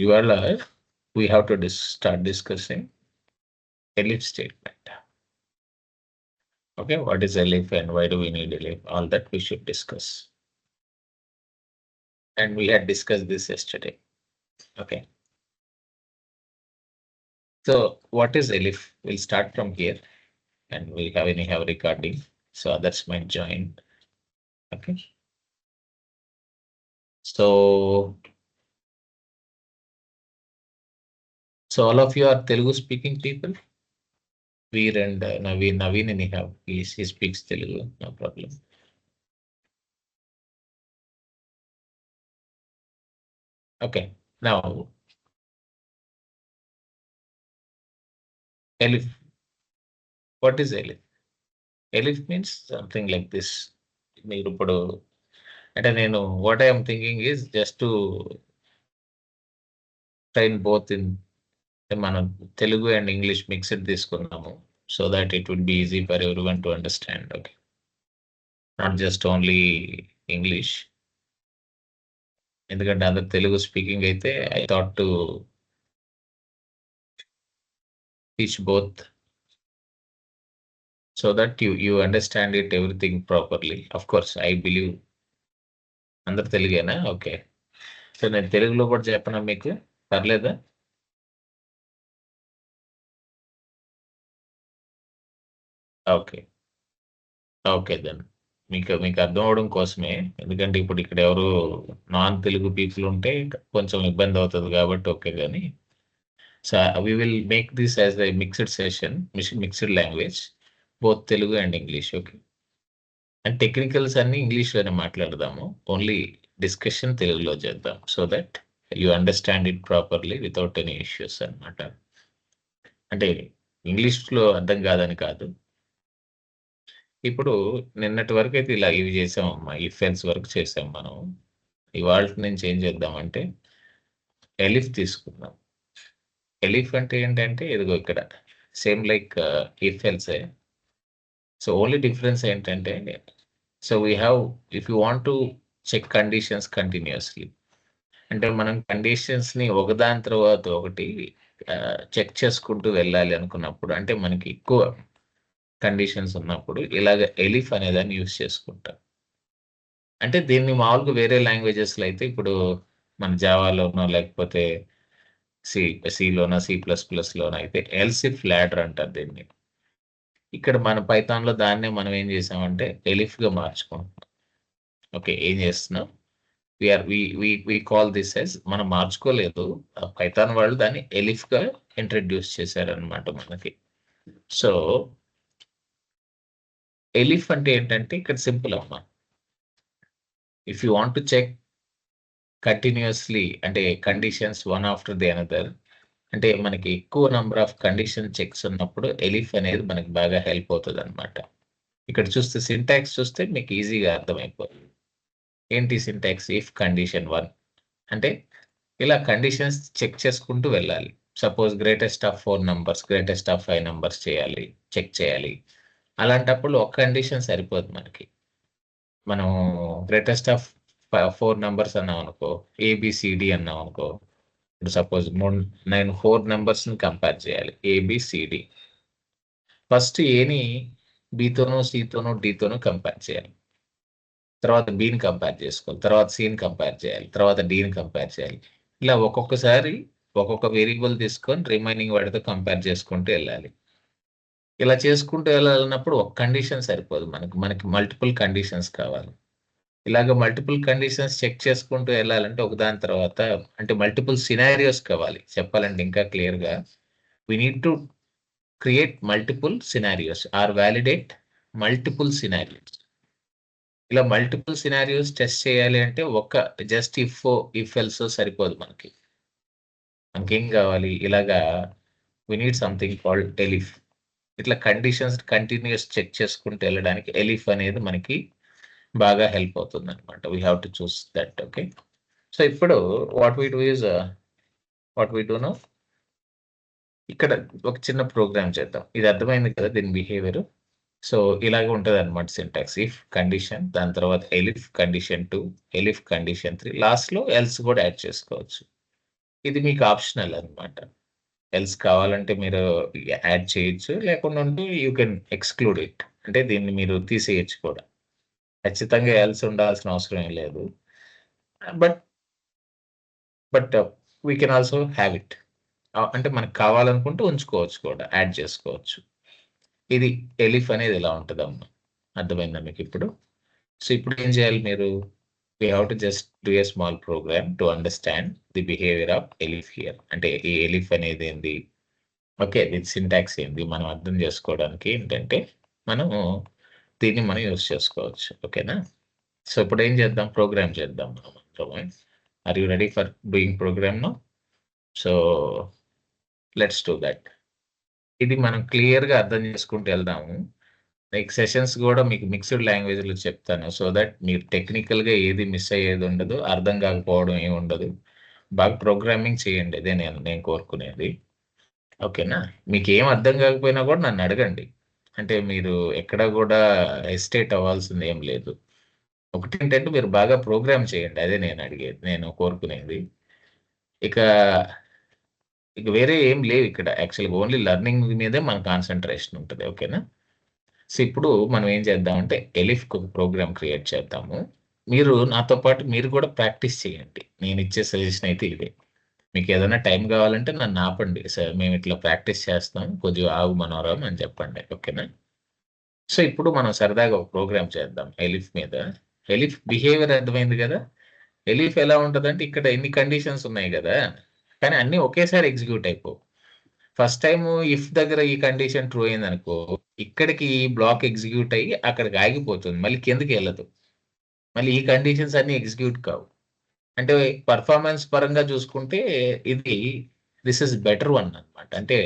ఇవాళ we have to start discussing elif statement. Okay, what is elif and why do we need elif? All that we should discuss. And we had discussed this yesterday. Okay. So what is elif? We'll start from here and we have recording. So others might join. Okay. So all of you are Telugu speaking people? Veer and Naveen anyhow. He speaks Telugu, no problem. Okay. Now elif. What is elif? Elif means something like this. మీరు ఇప్పుడు అంటే నేను what I'm thinking is just to train both in మనం Telugu and English mixed తీసుకున్నాము so that it would be easy for everyone to understand. Okay, not just only English, ఎందుకంటే అందరు Telugu speaking అయితే I thought to teach both so that you understand it everything properly. Of course, I believe అందరు తెలుగేనా? Okay, so నేను తెలుగులో కూడా చెప్పనా మీకు, పర్లేదా? ఓకే ఓకే దెన్ మీకు అర్థం అవడం కోసమే, ఎందుకంటే ఇప్పుడు ఇక్కడ ఎవరు నాన్ తెలుగు పీపుల్ ఉంటే కొంచెం ఇబ్బంది అవుతుంది కాబట్టి. ఓకే, కానీ so we will make this as a mixed session, mixed language, both Telugu and English. Okay, and technicals అన్ని ఇంగ్లీష్లోనే మాట్లాడదాము, ఓన్లీ డిస్కషన్ తెలుగులో చేద్దాం so that you understand it properly without any issues అన్నమాట. అంటే ఇంగ్లీష్లో అర్థం కాదని కాదు. ఇప్పుడు నిన్నటి వరకు అయితే ఇలా ఇవి చేసామమ్మా, ఇఫ్ ఎల్స్ వరకు చేసాం మనం. ఇవాళ నుంచి ఏం చేద్దామంటే ఎలిఫ్ తీసుకుందాం. ఎలిఫ్ అంటే ఏంటంటే ఇదిగో ఇక్కడ same like if else. So only difference ఏంటంటే, so we have, if you want to check conditions continuously, అంటే మనం కండిషన్స్ని ఒకదాని తర్వాత ఒకటి చెక్ చేసుకుంటూ వెళ్ళాలి అనుకున్నప్పుడు, అంటే మనకి ఎక్కువ కండిషన్స్ ఉన్నప్పుడు ఇలాగ ఎలిఫ్ అనేదాన్ని యూజ్ చేసుకుంటాం. అంటే దీన్ని మామూలుగా వేరే లాంగ్వేజెస్లో అయితే ఇప్పుడు మన జావాలోనో లేకపోతే సిలోనో C++లోనో అయితే ఎల్సిఫ్ లాడర్ అంటారు దీన్ని. ఇక్కడ మన పైథాన్లో దాన్నే మనం ఏం చేసామంటే ఎలిఫ్గా మార్చుకుంటున్నాం. ఓకే, ఏం చేస్తున్నాం, వి కాల్ దిస్ ఎస్, మనం మార్చుకోలేదు, పైథాన్ వాళ్ళు దాన్ని ఎలిఫ్గా ఇంట్రడ్యూస్ చేశారనమాట మనకి. సో ఎలిఫ్ అంటే ఏంటంటే ఇక్కడ సింపుల్ అమ్మా, if you want to check continuously అంటే conditions one after the another, అంటే మనకి ఎక్కువ నంబర్ ఆఫ్ కండిషన్ చెక్స్ ఉన్నప్పుడు ఎలిఫ్ అనేది మనకి బాగా హెల్ప్ అవుతుంది అనమాట. ఇక్కడ చూస్తే సింటాక్స్ చూస్తే మీకు ఈజీగా అర్థమైపోతుంది. ఏంటి సింటాక్స్? ఇఫ్ కండిషన్ 1 అంటే ఇలా కండిషన్స్ చెక్ చేసుకుంటూ వెళ్ళాలి. Suppose greatest of 4 numbers, greatest of 5 numbers చేయాలి, చెక్ చేయాలి. అలాంటప్పుడు ఒక కండిషన్ సరిపోదు మనకి. మనం గ్రేటెస్ట్ ఆఫ్ 4 నంబర్స్ అన్నాం అనుకో, ఏబిసిడి అన్నాం అనుకో, ఇప్పుడు సపోజ్ నేను 4 నంబర్స్ని కంపేర్ చేయాలి, ఏబిసిడి. ఫస్ట్ ఏని బితోనో, సితోనో, డితోనో కంపేర్ చేయాలి, తర్వాత బిని కంపేర్ చేసుకోవాలి, తర్వాత సిని కంపేర్ చేయాలి, తర్వాత డిని కంపేర్ చేయాలి. ఇలా ఒక్కొక్కసారి ఒక్కొక్క వేరియబుల్ తీసుకొని రిమైనింగ్ వాటితో కంపేర్ చేసుకుంటూ వెళ్ళాలి. ఇలా చేసుకుంటూ వెళ్ళాలన్నప్పుడు ఒక కండిషన్ సరిపోదు, మనకి మల్టిపుల్ కండిషన్స్ కావాలి. ఇలాగ మల్టిపుల్ కండిషన్స్ చెక్ చేసుకుంటూ వెళ్ళాలంటే ఒకదాని తర్వాత, అంటే మల్టిపుల్ సినారియోస్ కావాలి. చెప్పాలంటే ఇంకా క్లియర్గా, we need to create multiple scenarios or validate multiple scenarios. ఇలా మల్టిపుల్ సినారియోస్ టెస్ట్ చేయాలి అంటే ఒక్క జస్ట్ ఇఫ్ ఎల్సో సరిపోదు మనకి. మనకేం కావాలి, ఇలాగా వీ నీడ్ సంథింగ్ కాల్డ్ ఎలిఫ్. ఇట్లా కండిషన్స్ కంటిన్యూస్ చెక్ చేసుకుంటూ వెళ్ళడానికి ఎలిఫ్ అనేది మనకి బాగా హెల్ప్ అవుతుంది అనమాట. We have to choose that. Okay, so ఇప్పుడు వాట్ వీ డూ నో, ఇక్కడ ఒక చిన్న ప్రోగ్రామ్ చేద్దాం. ఇది అర్థమైంది కదా దీని బిహేవియర్. సో ఇలాగ ఉంటుంది అనమాట సింటాక్స్. ఇఫ్ కండిషన్, దాని తర్వాత ఎలిఫ్ కండిషన్ 2, ఎలిఫ్ కండిషన్ 3, లాస్ట్లో ఎల్స్ కూడా యాడ్ చేసుకోవచ్చు. ఇది మీకు ఆప్షనల్ అన్నమాట. ఎల్స్ కావాలంటే మీరు యాడ్ చేయొచ్చు. లేకుండా ఉంటే యూ కెన్ ఎక్స్‌క్లూడ్ ఇట్. అంటే దీన్ని మీరు తీసేయొచ్చు కూడా. ఖచ్చితంగా ఎల్స్ ఉండాల్సిన అవసరం ఏం లేదు. But but we can also have it. అంటే మనకు కావాలనుకుంటే ఉంచుకోవచ్చు కూడా. యాడ్ చేసుకోవచ్చు. ఇది ఎలిఫ్ అనేది ఇలా ఉంటదమ్మా. అర్థమైందా మీకిప్పుడు? సో, ఇప్పుడు ఏం చేయాలి మీరు? We have to just do a small program to understand the behaviour of elif here. అంటే ఈ ఎలిఫ్ అనేదేంది? ఓకే. దీని సింటాక్స్ ఏంది? మనం అర్థం చేసుకోవడానికి ఏంటంటే, మనము దీన్ని మనం యూజ్ చేసుకోవచ్చు. ఓకేనా? సో, ఇప్పుడేం చేద్దాం? ప్రోగ్రామ్ చేద్దాం మనం అందరము. Are you ready for doing program now? So, let's do that. ఇది మనం క్లియర్‌గా అర్థం చేసుకుంటూ ఎళ్దాము. నెక్స్ట్ సెషన్స్ గూడా మీకు మిక్స్డ్ లాంగ్వేజ్‌లో చెప్తాను. సో థట్ మీరు టెక్నికల్‌గా ఏది మిస్ అయ్యేదుండదు. అర్థం కాకపోవడం ఏమి ఉండదు. బాగా ప్రోగ్రామింగ్ చేయండి. అదే నేను నేను కోరుకునేది. ఓకేనా? మీకేం అర్థం కాకపోయినా కూడా నన్నడగండి. అంటే మీరు ఎక్కడ గూడా హెసిటేట్ అవ్వాల్సింది ఏం లేదు. ఒకటేంటంటే మీరు బాగా ప్రోగ్రామ్ చేయండి. అదే నేను అడిగేది. నేను కోరుకునేది. ఇక, ఇక వేరే ఏం లేవిక్కడ. యాక్చువల్‌గా ఓన్లీ లెర్నింగ్ మీదే మన కాన్సంట్రేషన్ ఉంటది. ఓకేనా? సో, ఇప్పుడు మనం ఏం చేద్దామంటే ఎలిఫ్‌కి ఒక ప్రోగ్రామ్ క్రియేట్ చేద్దాము. మీరు నాతో పాటు మీరు కూడా ప్రాక్టీస్ చేయండి. నేనిచ్చే సజెషన్ అయితే ఇదే. మీకేదైనా టైం కావాలంటే నన్నాపండి. సార్ మేమిట్లా ప్రాక్టీస్ చేస్తున్నాం. కొద్దిగా ఆగు మనోరం అని చెప్పండి. ఓకేనా? సో, ఇప్పుడు మనం సరదాగా ఒక ప్రోగ్రామ్ చేద్దాం ఎలిఫ్ మీద. ఎలిఫ్ బిహేవియర్ అర్థమైంది గదా! ఎలిఫ్ ఎలా ఉంటదంటే ఇక్కడ ఎన్ని కండిషన్స్ ఉన్నాయి గదా! కానీ అన్నీ ఒకేసారి ఎగ్జిక్యూట్ అయిపోవు. ఫస్ట్ టైము ఇఫ్ దగ్గర ఈ కండిషన్ ట్రూ అయిందనుకో, ఇక్కడికి ఈ బ్లాక్ ఎగ్జిక్యూట్ అయ్యి అక్కడికి ఆగిపోతుంది. మళ్ళీ కిందకెళ్ళదు. మళ్ళీ ఈ కండిషన్స్ అన్నీ ఎగ్జిక్యూట్ కావు. అంటే పెర్ఫార్మన్స్ పరంగా చూసుకుంటే ఇది దిస్ ఈస్ బెటర్ వన్ అన్నమాట. అంటే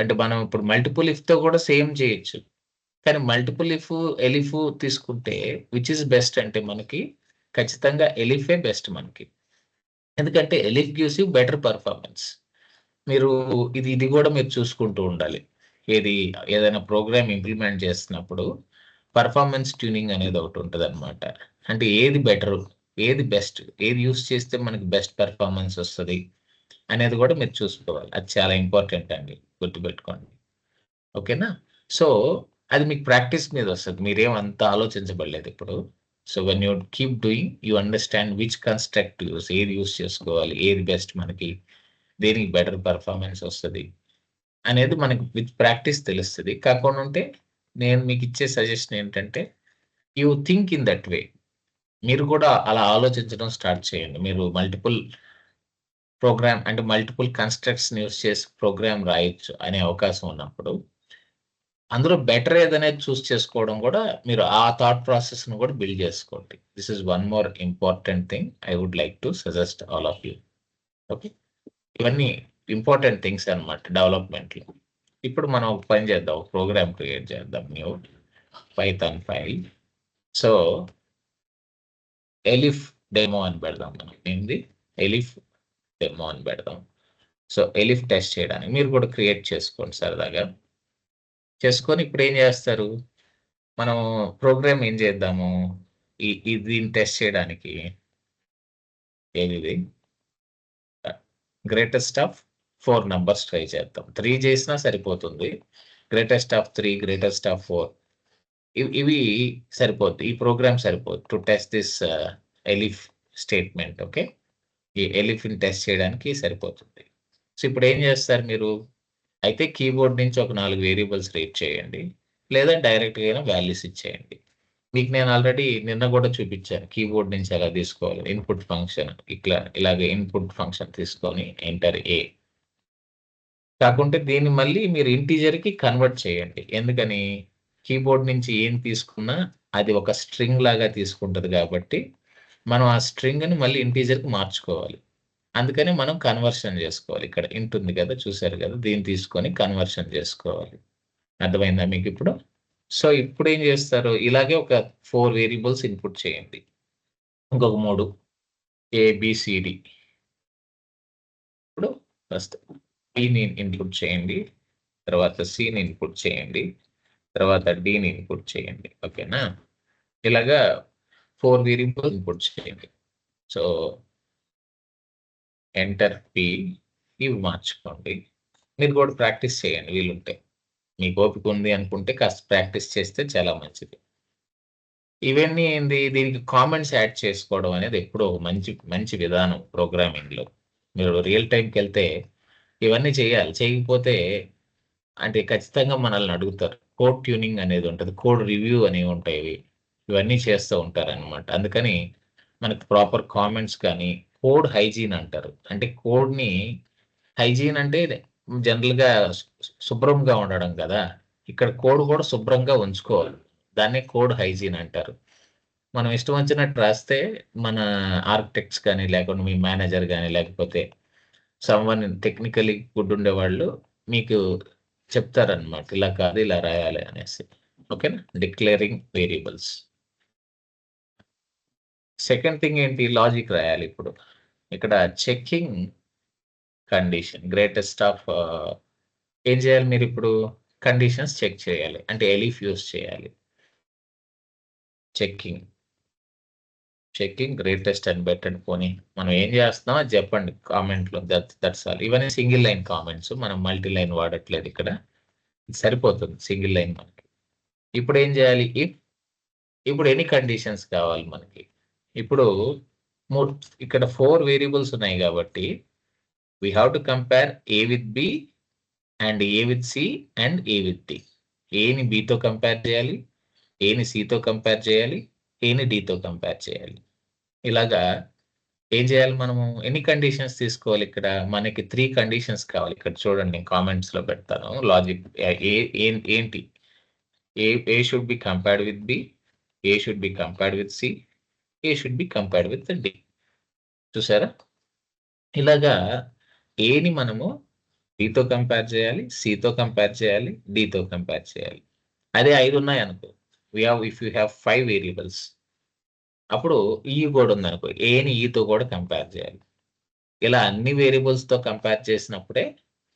అంటే మనం ఇప్పుడు మల్టిపుల్ ఇఫ్‌తో కూడా సేమ్ చేయొచ్చు. కానీ మల్టిపుల్ ఇఫ్, ఎలిఫ్ తీసుకుంటే విచ్ ఈస్ బెస్ట్ అంటే మనకి ఖచ్చితంగా ఎలిఫే బెస్ట్ మనకి. ఎందుకంటే ఎలిఫ్ గివ్స్ యూ బెటర్ పెర్ఫార్మన్స్. మీరు ఇది గూడా మీరు చూసుకుంటూ ఉండాలి. ఏది ఏదైనా ప్రోగ్రామ్ ఇంప్లిమెంట్ చేస్తున్నప్పుడు పెర్ఫార్మన్స్ ట్యూనింగ్ అనేది ఒకటుంటదనమాట. అంటే ఏది బెటరు? ఏది బెస్ట్? ఏది యూజ్ చేస్తే మనకి బెస్ట్ పెర్ఫార్మన్స్ వస్తది? అనేది గూడా మీరు చూసుకోవాలి. అది చాలా ఇంపార్టెంట్ అండి. గుర్తుపెట్టుకోండి. ఓకేనా? సో, అది మీకు ప్రాక్టీస్ మీదొస్తది. మీరేం అంత ఆలోచించబడలేదిప్పుడు. So, when you keep doing you understand which construct use ఏది యూజ్ చేసుకోవాలి? ఏది బెస్ట్ మనకి? దేనికి బెటర్ పెర్ఫార్మన్స్ వస్తది? అనేది మనకి విత్ ప్రాక్టీస్ తెలుస్తది. కాకుండా ఉంటే నేను మీకిచ్చే సజెషన్ ఏంటంటే, you think in that way. మీరు కూడా అలా ఆలోచించడం స్టార్ట్ చేయండి. మీరు మల్టిపుల్ ప్రోగ్రామ్ అంటే మల్టిపుల్ కన్‌స్ట్రక్ట్స్‌ని యూజ్ చేసి ప్రోగ్రామ్ రాయొచ్చు అనే అవకాశం ఉన్నప్పుడు, అందులో బెటర్ ఏదనేది చూస్ చేసుకోవడం కూడా మీరు ఆ థాట్ ప్రాసెస్‌ని కూడా బిల్డ్ చేసుకోండి. This is one more important thing I would like to suggest all of you. Okay. ఇవన్నీ ఇంపార్టెంట్ థింగ్స్ అన్నమాట డెవలప్‌మెంట్‌లో. ఇప్పుడు మనం ఒక పని చేద్దాం. ఒక ప్రోగ్రామ్ క్రియేట్ చేద్దాం. New Python file. So, elif demo అని పెడదాం మనం. ఏంది? ఎలిఫ్ డెమో అని పెడదాం. సో, ఎలిఫ్ టెస్ట్ చేయడానికి మీరు కూడా క్రియేట్ చేసుకోండి సరదాగా. చేసుకొని ఇప్పుడేం చేస్తారు? మనం ప్రోగ్రామ్ ఏం చేద్దాము? దీన్ని టెస్ట్ చేయడానికి ఏదిది? గ్రేటెస్ట్ ఆఫ్ 4 నంబర్స్ ట్రై చేద్దాం. 3 చేసినా సరిపోతుంది. గ్రేటెస్ట్ ఆఫ్ 3, గ్రేటెస్ట్ ఆఫ్ 4 ఇవి సరిపోద్ది. ఈ ప్రోగ్రామ్ సరిపోద్ది. To test this elif statement. Okay. ఈ ఎలిఫ్‌ని టెస్ట్ చేయడానికి సరిపోతుంది. సో, ఇప్పుడేం చేస్తారు మీరు? అయితే కీబోర్డ్ నుంచి ఒక 4 వేరియబుల్స్ రీడ్ చేయండి. లేదా డైరెక్ట్‌గా అయినా వాల్యూస్ ఇచ్చేయండి. మీకు నేను ఆల్రెడీ నిన్న గూడా చూపిచ్చాను. కీబోర్డ్ నుంచి ఎలా తీసుకోవాలి. ఇన్‌పుట్ ఫంక్షన్ ఇలాగ ఇన్‌పుట్ ఫంక్షన్ తీసుకొని ఎంటర్ ఏ. కాకుంటే దీన్ని మళ్ళీ మీరు ఇంటిజర్‌కి కన్వర్ట్ చేయండి. ఎందుకని? కీబోర్డ్ నుంచి ఏం తీసుకున్నా అది ఒక స్ట్రింగ్ లాగా తీసుకుంటది గాబట్టి, మనం ఆ స్ట్రింగ్‌ని మళ్ళీ ఇంటిజర్‌కి మార్చుకోవాలి. అందుకని మనం కన్వర్షన్ జేసుకోవాలి. ఇక్కడ ఇంట్ ఉంది గదా! చూసారు గదా! దీన్ని తీసుకొని కన్వర్షన్ జేసుకోవాలి. అర్థమైందా మీకిప్పుడు? సో, ఇప్పుడేం జేస్తారు? ఇలాగే ఒక 4 వేరియబుల్స్ ఇన్‌పుట్ చేయండి. ఇంకొక 3 ఏబీసీడీ. ఇప్పుడు ఫస్ట్ బిని ఇన్‌పుట్ చేయండి. తర్వాత సిని ఇన్‌పుట్ చేయండి. తర్వాత డీని ఇన్‌పుట్ చేయండి. ఓకేనా? ఇలాగా 4 వేరియబుల్స్ ఇన్‌పుట్ చేయండి. సో, ఎంటర్ పి ఇవి మార్చుకోండి. మీరు కూడా ప్రాక్టీస్ చేయండి వీలుంటే. మీకు ఓపిక ఉంది అనుకుంటే కాస్త ప్రాక్టీస్ చేస్తే చాలా మంచిది. ఇవన్నీ ఏంది దీనికి కామెంట్స్ యాడ్ చేసుకోవడం అనేది ఎప్పుడో మంచి మంచి విధానం ప్రోగ్రామింగ్‌లో. మీరు రియల్ టైమ్‌కెళ్తే ఇవన్నీ చేయాలి. చేయకపోతే అంటే ఖచ్చితంగా మనల్ని అడుగుతారు. కోడ్ ట్యూనింగ్ అనేది ఉంటది. కోడ్ రివ్యూ అనేవి ఉంటాయి. ఇవన్నీ చేస్తూ ఉంటారనమాట. అందుకని మనకు ప్రాపర్ కామెంట్స్ కానీ, కోడ్ హైజీన్ అంటారు. అంటే కోడ్‌ని హైజీన్ అంటే జనరల్‌గా శుభ్రంగా ఉండడం కదా! ఇక్కడ కోడ్ కూడా శుభ్రంగా ఉంచుకోవాలి. దాన్నే కోడ్ హైజీన్ అంటారు. మనం ఇష్టం వచ్చినట్టు రాస్తే మన ఆర్కిటెక్ట్స్ కానీ, లేకుంటే మీ మేనేజర్ గాని, లేకపోతే సమ్‌వన్ టెక్నికల్లీ గుడ్ ఉండేవాళ్ళు మీకు చెప్తారనమాట. ఇలా కాదు, ఇలా రాయాలి అనేసి. ఓకేనా? Declaring variables. సెకండ్ థింగ్ ఏంటి? లాజిక్ రాయాలిప్పుడు. ఇక్కడ చెకింగ్ కండిషన్ గ్రేటెస్ట్ ఆఫ్ ఏం చేయాలి మీరిప్పుడు? కండిషన్స్ చెక్ చేయాలి. అంటే ఎలిఫ్ యూజ్ చేయాలి. చెకింగ్ గ్రేటెస్ట్ అని పెట్టండి పోనీ. మనం ఏం చేస్తున్నాం అది చెప్పండి కామెంట్‌లో. That's all. ఇవన్నీ సింగిల్ లైన్ కామెంట్స్. మనం మల్టీ లైన్ వాడట్లేదు ఇక్కడ. ఇది సరిపోతుంది సింగిల్ లైన్ మనకి. ఇప్పుడేం చేయాలి? ఇప్పుడు ఎన్ని కండిషన్స్ కావాలి మనకి? ఇప్పుడు మూడ్ ఇక్కడ 4 వేరియబుల్స్ ఉన్నాయి కాబట్టి we have to compare A with B and A with C and A with D. ఏని బితో కంపేర్ చేయాలి. ఏని సితో కంపేర్ చేయాలి. ఏని డితో కంపేర్ చేయాలి. ఇలాగా ఏం చేయాలి మనము? ఎన్ని కండిషన్స్ తీసుకోవాలి ఇక్కడ? మనకి 3 కండిషన్స్ కావాలి. ఇక్కడ చూడండి నేను కామెంట్స్‌లో పెడతాను. లాజిక్ ఏ ఏంటి? A should be compared with B, A should be compared with C, A should be compared with D. చూసారా? ఇలాగా ఏని మనము బితో కంపేర్ చేయాలి, సితో కంపేర్ చేయాలి, డితో కంపేర్ చేయాలి. అదే 5 ఉన్నాయనుకో, ఇఫ్ యూ హావ్ 5 వేరియబుల్స్ అప్పుడు ఈ కూడా ఉందనుకో, ఏని ఈతో కూడా కంపేర్ చేయాలి. ఇలా అన్ని వేరియబుల్స్‌తో కంపేర్ చేసినప్పుడే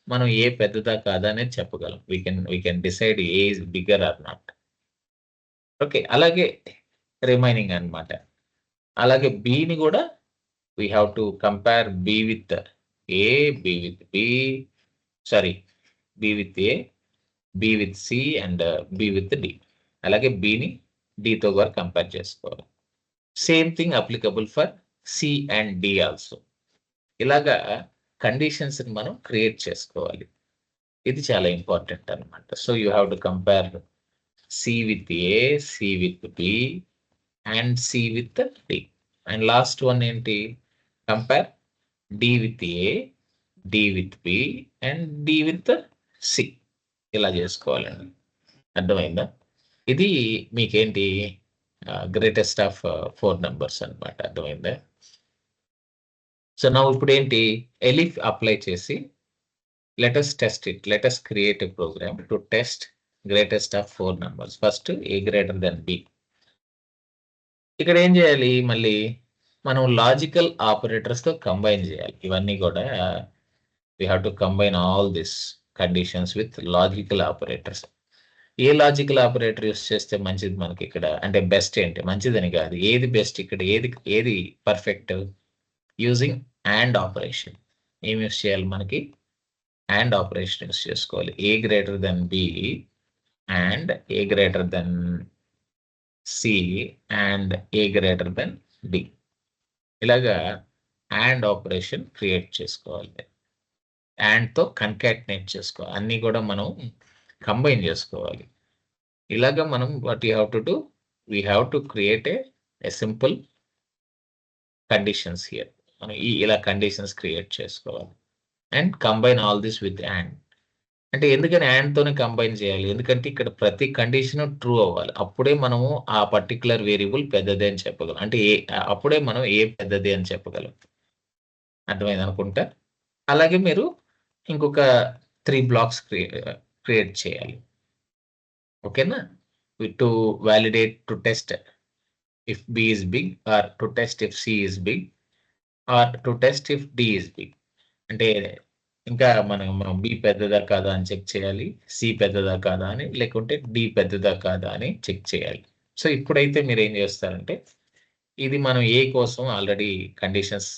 మనం ఏ పెద్దదా కాదా అనేది చెప్పగలం. We can decide A is bigger or not. Okay. అలాగే రిమైనింగ్ అన్నమాట. అలాగే బిని కూడా we have to compare B with A, B with B, sorry B with A, B with C and B with D. అలాగే బిని డితో కూడా compare చేసుకోవాలి. Same thing applicable for C and D also. ఇలాగా కండిషన్స్‌ని మనం క్రియేట్ చేసుకోవాలి. ఇది చాలా ఇంపార్టెంట్ అన్నమాట. So, you have to compare C with a, C with B and C with D. And last one ఏంటి? Compare D with A, D with B and D with C. ఇలా చేసుకోవాలండి. అర్థమైందా? ఇది మీకేంటి గ్రేటెస్ట్ ఆఫ్ 4 నంబర్స్ అన్నమాట. అర్థమైందా? So, now ఇప్పుడేంటి? ఎలిఫ్ apply చేసి let us test it. Let us create a program to test greatest of 4 numbers. First, a greater than b. ఇక్కడ ఏం చేయాలి మళ్ళీ? మనం లాజికల్ ఆపరేటర్స్‌తో కంబైన్ చేయాలి. ఇవన్నీ కూడా we have to combine all this conditions with logical operators. ఏ logical operator use చేస్తే మంచిది మనకిక్కడ? అంటే బెస్ట్ ఏంటి? మంచిదని కాదు. ఏది బెస్ట్ ఇక్కడ? ఏది పర్ఫెక్ట్? Using and operation. ఏం యూజ్ చేయాలి మనకి? అండ్ ఆపరేషన్ యూజ్ చేసుకోవాలి. A greater than B and A greater than C and A greater than D. ఇలాగా అండ్ ఆపరేషన్ క్రియేట్ చేసుకోవాలి. అండ్‌తో కన్కాటినేట్ చేసుకోవాలి. అన్నీ కూడా మనం కంబైన్ చేసుకోవాలి. ఇలాగ మనం what you have to do? We have to create a simple conditions here. మనం ఇలా కండిషన్స్ క్రియేట్ చేసుకోవాలి. And combine all this with and. అంటే ఎందుకని తోనే కంబైన్ చేయాలి? ఎందుకంటే ఇక్కడ ప్రతి కండిషను ట్రూ అవ్వాలి. అప్పుడే మనము ఆ పర్టిక్యులర్ వేరియబుల్ పెద్దది అని చెప్పగలం. అంటే అప్పుడే మనం ఏ పెద్దది అని చెప్పగలం. అర్థమైందనుకుంటా. అలాగే మీరు ఇంకొక 3 బ్లాక్స్ క్రియేట్ చేయాలి. ఓకేనా? To validate, to test if B is big or to test if C is big or to test if D is big. అంటే ఇంకా మనం బి పెద్దదా కాదా అని చెక్ చేయాలి. సి పెద్దదా కాదా అని, లేకుంటే డి పెద్దదా కాదా అని చెక్ చేయాలి. సో, ఇప్పుడైతే మీరేం చేస్తారంటే, ఇది మనం ఏ కోసం ఆల్రెడీ కండిషన్స్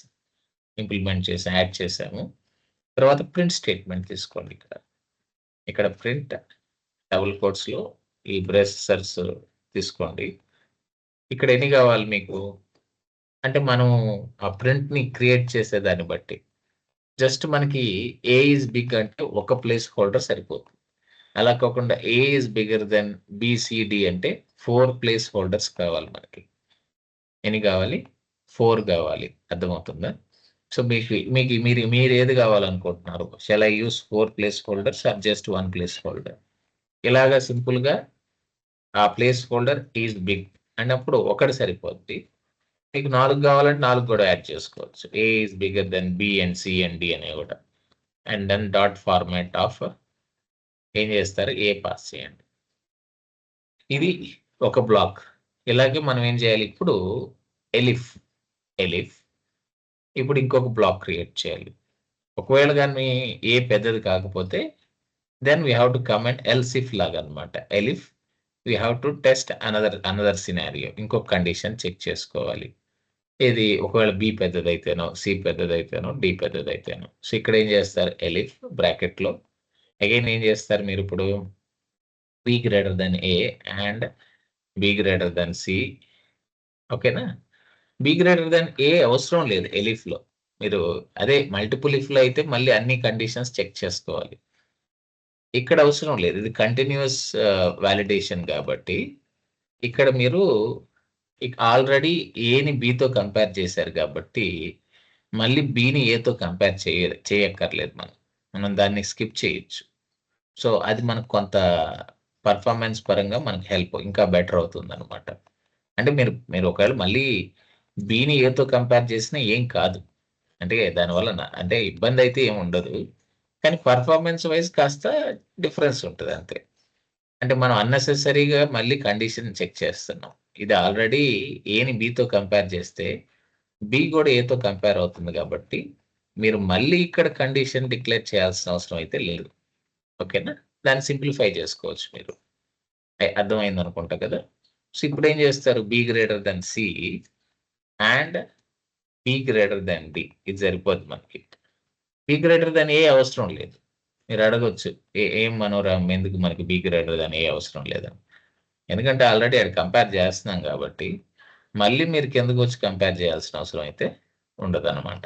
ఇంప్లిమెంట్ చేసి యాడ్ చేసాము. తర్వాత ప్రింట్ స్టేట్మెంట్ తీసుకోండి. ఇక్కడ ప్రింట్ డబుల్ కోట్స్లో ఈ బ్రేసర్స్ తీసుకోండి. ఇక్కడ ఎన్ని కావాలి మీకు అంటే మనం ఆ ప్రింట్ని క్రియేట్ చేసేదాన్ని బట్టి జస్ట్ మనకి ఏ ఈజ్ బిగ్ అంటే ఒక ప్లేస్ హోల్డర్ సరిపోతుంది. అలా కాకుండా ఏ ఈజ్ బిగ్గర్ దెన్ బిసిడి అంటే 4 ప్లేస్ హోల్డర్స్ కావాలి మనకి. ఎన్ని కావాలి? 4 కావాలి. అర్థమవుతుందా? సో మీరు ఏది కావాలనుకుంటున్నారు? Shall I use 4 place holders or just 1 place holder? ఇలాగా సింపుల్గా ఆ ప్లేస్ హోల్డర్ ఈజ్ బిగ్ అన్నప్పుడు ఒకటి సరిపోద్ది. మీకు 4 కావాలంటే 4 కూడా యాడ్ చేసుకోవచ్చు. A is bigger than B and C and D అనేవి కూడా. And then dot format of ఏం చేస్తారు? ఏ పాస్ చేయండి. ఇది ఒక బ్లాక్. ఇలాగే మనం ఏం చేయాలి ఇప్పుడు ఎలిఫ్ ఇప్పుడు ఇంకొక బ్లాక్ క్రియేట్ చేయాలి. ఒకవేళ కానీ ఏ పెద్దది కాకపోతే then we have to comment else if లాగా అనమాట. Elif we have to test another scenario. ఇంకొక కండిషన్ చెక్ చేసుకోవాలి. ఇది ఒకవేళ బి పెద్దదైతేనో, సి పెద్దదైతేనో, డి పెద్దదైతేనో. సో ఇక్కడ ఏం చేస్తారు? ఎలిఫ్ బ్రాకెట్లో అగైన్ ఏం చేస్తారు మీరు ఇప్పుడు B greater than A and B greater than C. ఓకేనా? బి గ్రేటర్ దెన్ ఏ అవసరం లేదు ఎలిఫ్లో. మీరు అదే మల్టిపుల్ ఇఫ్లో అయితే మళ్ళీ అన్ని కండిషన్స్ చెక్ చేసుకోవాలి. ఇక్కడ అవసరం లేదు. ఇది కంటిన్యూస్ వాలిడేషన్ కాబట్టి ఇక్కడ మీరు ఆల్రెడీ ఏని బితో కంపేర్ చేశారు కాబట్టి మళ్ళీ బిని ఏతో కంపేర్ చేయక్కర్లేదు. మనం దాన్ని స్కిప్ చేయొచ్చు. సో అది మనకు కొంత పర్ఫార్మెన్స్ పరంగా మనకు హెల్ప్ ఇంకా బెటర్ అవుతుంది అనమాట. అంటే మీరు ఒకవేళ మళ్ళీ బిని ఏతో కంపేర్ చేసినా ఏం కాదు. అంటే దానివల్ల అంటే ఇబ్బంది అయితే ఏమి ఉండదు. కానీ పర్ఫార్మెన్స్ వైజ్ కాస్త డిఫరెన్స్ ఉంటుంది అంతే. అంటే మనం అన్నెసెసరీగా మళ్ళీ కండిషన్ చెక్ చేస్తున్నాం. ఇది ఆల్రెడీ ఏని బితో కంపేర్ చేస్తే బి కూడా ఏతో కంపేర్ అవుతుంది కాబట్టి మీరు మళ్ళీ ఇక్కడ కండిషన్ డిక్లేర్ చేయాల్సిన అవసరం అయితే లేదు. ఓకేనా? దాన్ని సింప్లిఫై చేసుకోవచ్చు మీరు. అర్థమైంది అనుకుంటా కదా. సో ఇప్పుడు ఏం చేస్తారు? B greater than C and B greater than D. ఇది సరిపోద్ది మనకి. బి గ్రేటర్ దెన్ ఏ అవసరం లేదు. మీరు అడగొచ్చు ఏం మనోరామ్ ఎందుకు మనకి బి గ్రేటర్ దెన్ ఏ అవసరం లేదని. ఎందుకంటే ఆల్రెడీ అది కంపేర్ చేస్తున్నాం కాబట్టి మళ్ళీ మీరు కిందకు వచ్చి కంపేర్ చేయాల్సిన అవసరం అయితే ఉండదన్నమాట.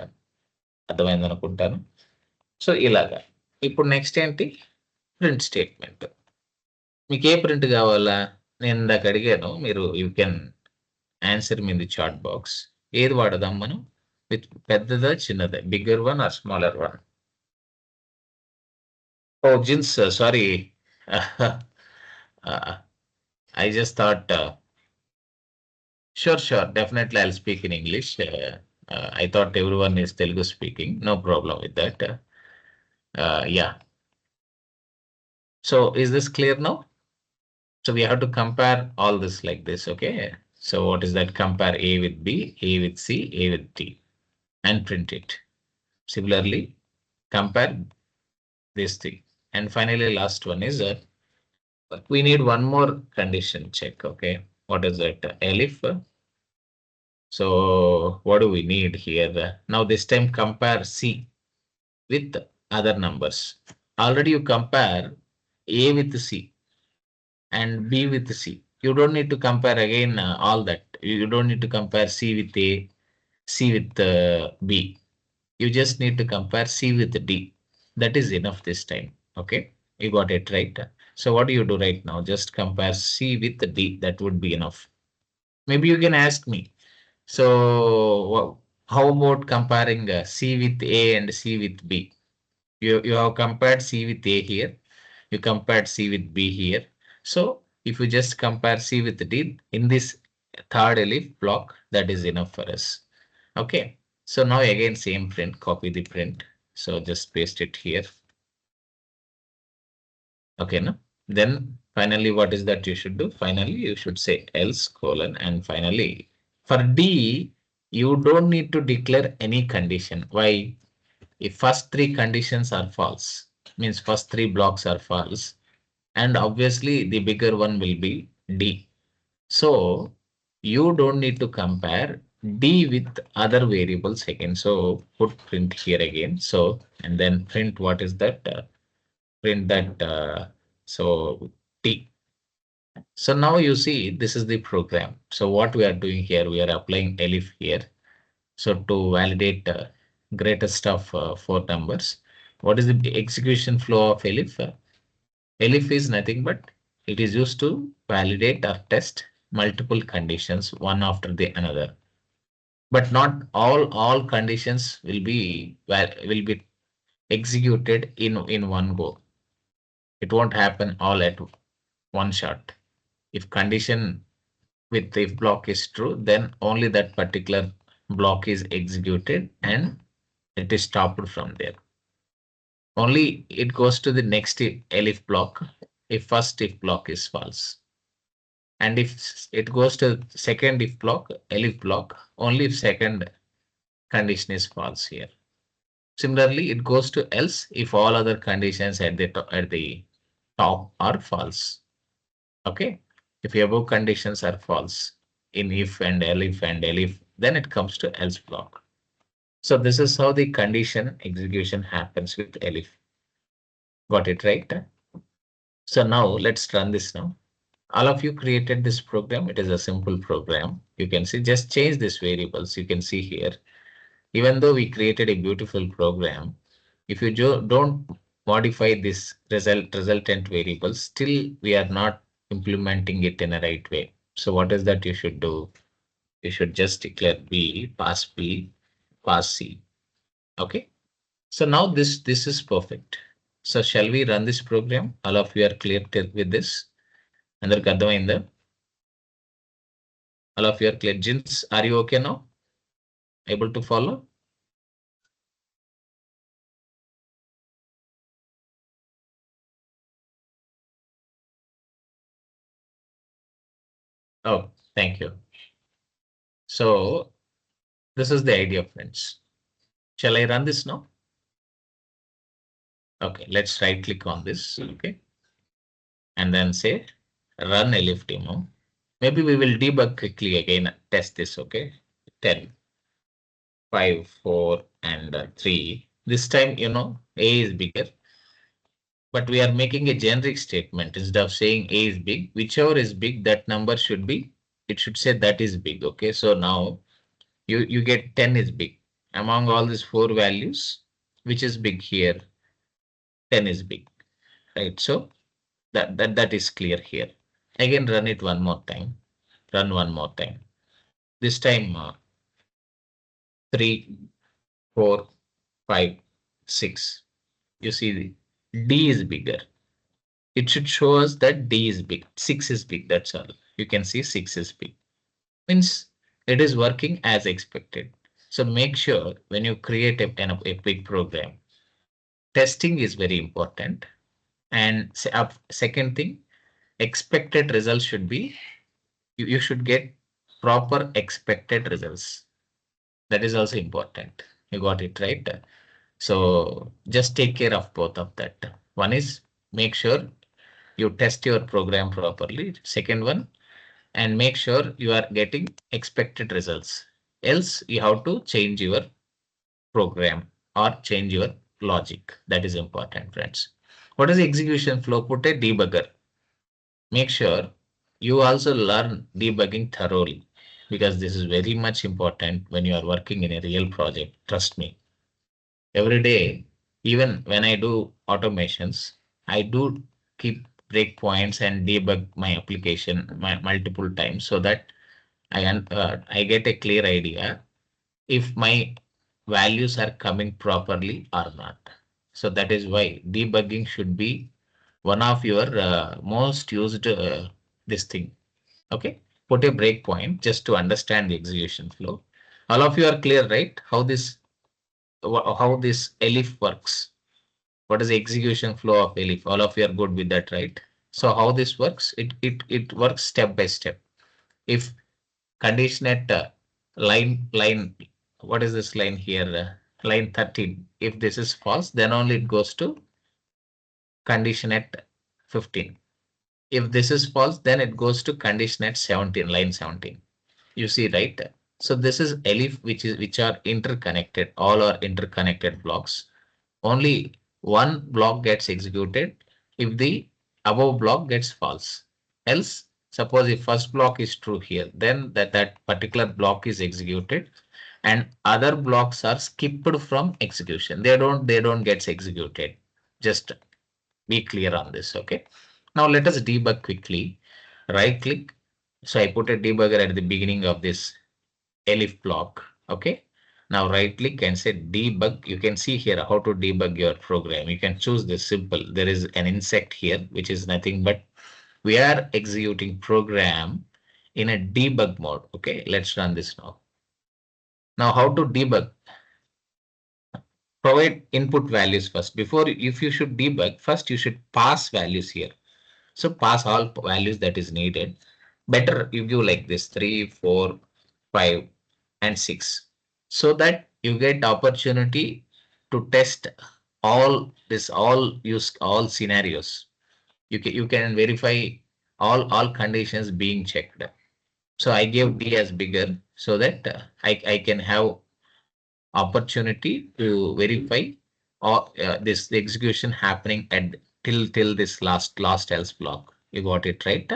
అర్థమైంది అనుకుంటాను. సో ఇలాగా. ఇప్పుడు నెక్స్ట్ ఏంటి? Print statement. మీకు ఏ ప్రింట్ కావాలా? నేను ఇందాక అడిగాను. మీరు you can answer me in the chat box. ఏది వాడదాం మనం? విత్ పెద్దదా చిన్నదా? Bigger one or smaller one? Oh జిన్స్ sorry. I just thought, sure, definitely I'll speak in English. I thought everyone is Telugu speaking. No problem with that. Yeah. So is this clear now? So we have to compare all this like this, okay? So what is that? Compare A with B, A with C, A with D, and print it. Similarly, compare this thing. And finally, last one is we need one more condition check, okay? What is that? Elif. So what do we need here? Now this time compare C with other numbers. Already you compare A with C and B with C. You don't need to compare again all that. You don't need to compare C with A, C with B. You just need to compare C with D. That is enough this time. Okay, you got it right. So what do you do right now? Just compare C with D. That would be enough. Maybe you can ask me. So how about comparing C with A and C with B? You have compared C with A here. You compared C with B here. So if you just compare C with D in this third elif block, that is enough for us. Okay. So now again same print, copy the print. So just paste it here. Okay, no? Then finally what is that you should do? Finally you should say else colon and finally for D you don't need to declare any condition. Why? If first 3 conditions are false, means first 3 blocks are false, and obviously the bigger one will be D. So you don't need to compare D with other variables again. So put print here again. So, and then print what is that? Print that. So D. So now you see this is the program. So what we are doing here, we are applying elif here. So to validate greatest of four numbers, what is the execution flow of elif? Elif is nothing but it is used to validate or test multiple conditions one after the another. But not all conditions will be executed in one go. It won't happen all at one shot. If condition with if block is true, then only that particular block is executed and it is stopped from there. Only it goes to the next elif block if first if block is false. And if it goes to second if block, elif block, only if second condition is false here. Similarly, it goes to else if all other conditions at the top are false. Okay. If above conditions are false in if and elif, then it comes to else block. So this is how the condition execution happens with elif. Got it right? So now let's run this now. All of you created this program. It is a simple program. You can see just change these variables. You can see here, even though we created a beautiful program, if you don't modify this resultant variables, still we are not implementing it in a right way. So what is that you should do? You should just declare B, pass C. Okay. So now this is perfect. So shall we run this program? All of you are clear with this? అందరికి అర్థమైందా? All of you are clear. Jins, are you okay now? Able to follow? Oh, thank you. So this is the idea, friends. Shall I run this now? Okay, let's right click on this. Okay. And then say run elif demo. Maybe we will debug quickly again, test this. Okay. 10, 5, 4, and 3. This time, A is bigger. But we are making a generic statement instead of saying A is big. Whichever is big, that number should be, it should say that is big. Okay. So now you get 10 is big. Among all these four values, which is big here? 10 is big. Right. So that is clear here. Again, run it one more time. Run one more time. This time 3, 4, 5, 6. You see D is bigger. It should show us that D is big. 6 is big. That's all. You can see 6 is big. Means it is working as expected. So make sure when you create a big program, testing is very important. And second thing, expected results should be you should get proper expected results. That is also important. You got it right. So just take care of both of that. One is make sure you test your program properly. Second one, and make sure you are getting expected results. Else you have to change your program or change your logic. That is important, friends. What is the execution flow? Put a debugger. Make sure you also learn debugging thoroughly because this is very much important when you are working in a real project. Trust me. Every day, even when I do automations, I do keep breakpoints and debug my application multiple times so that I get a clear idea if my values are coming properly or not. So that is why debugging should be one of your most used this thing. Okay, put a breakpoint just to understand the execution flow. All of you are clear, right? How this elif works. What is the execution flow of elif? All of you are good with that, right? So how this works? It works step by step. If condition at line, what is this line here? Line 13. If this is false, then only it goes to condition at 15. If this is false, then it goes to condition at 17, line 17. You see, right? So this is elif, which are interconnected. All are interconnected blocks. Only one block gets executed if the above block gets false. Else, suppose if first block is true here, then that particular block is executed and other blocks are skipped from execution. They don't get executed. Just be clear on this. Okay. Now let us debug quickly. Right click. So I put a debugger at the beginning of this elif block. Okay. Now right click and say debug. You can see here how to debug your program. You can choose this simple. There is an insect here, which is nothing but we are executing program in a debug mode. Okay. Let's run this now. Now how to debug? Provide input values first. Before, if you should debug, first you should pass values here. So pass all values that is needed. Better you give like this 3, 4, 5 and 6 so that you get opportunity to test all scenarios. You can verify all conditions being checked. So I gave D as bigger so that I can have opportunity to verify or this the execution happening at till this last else block. You got it right?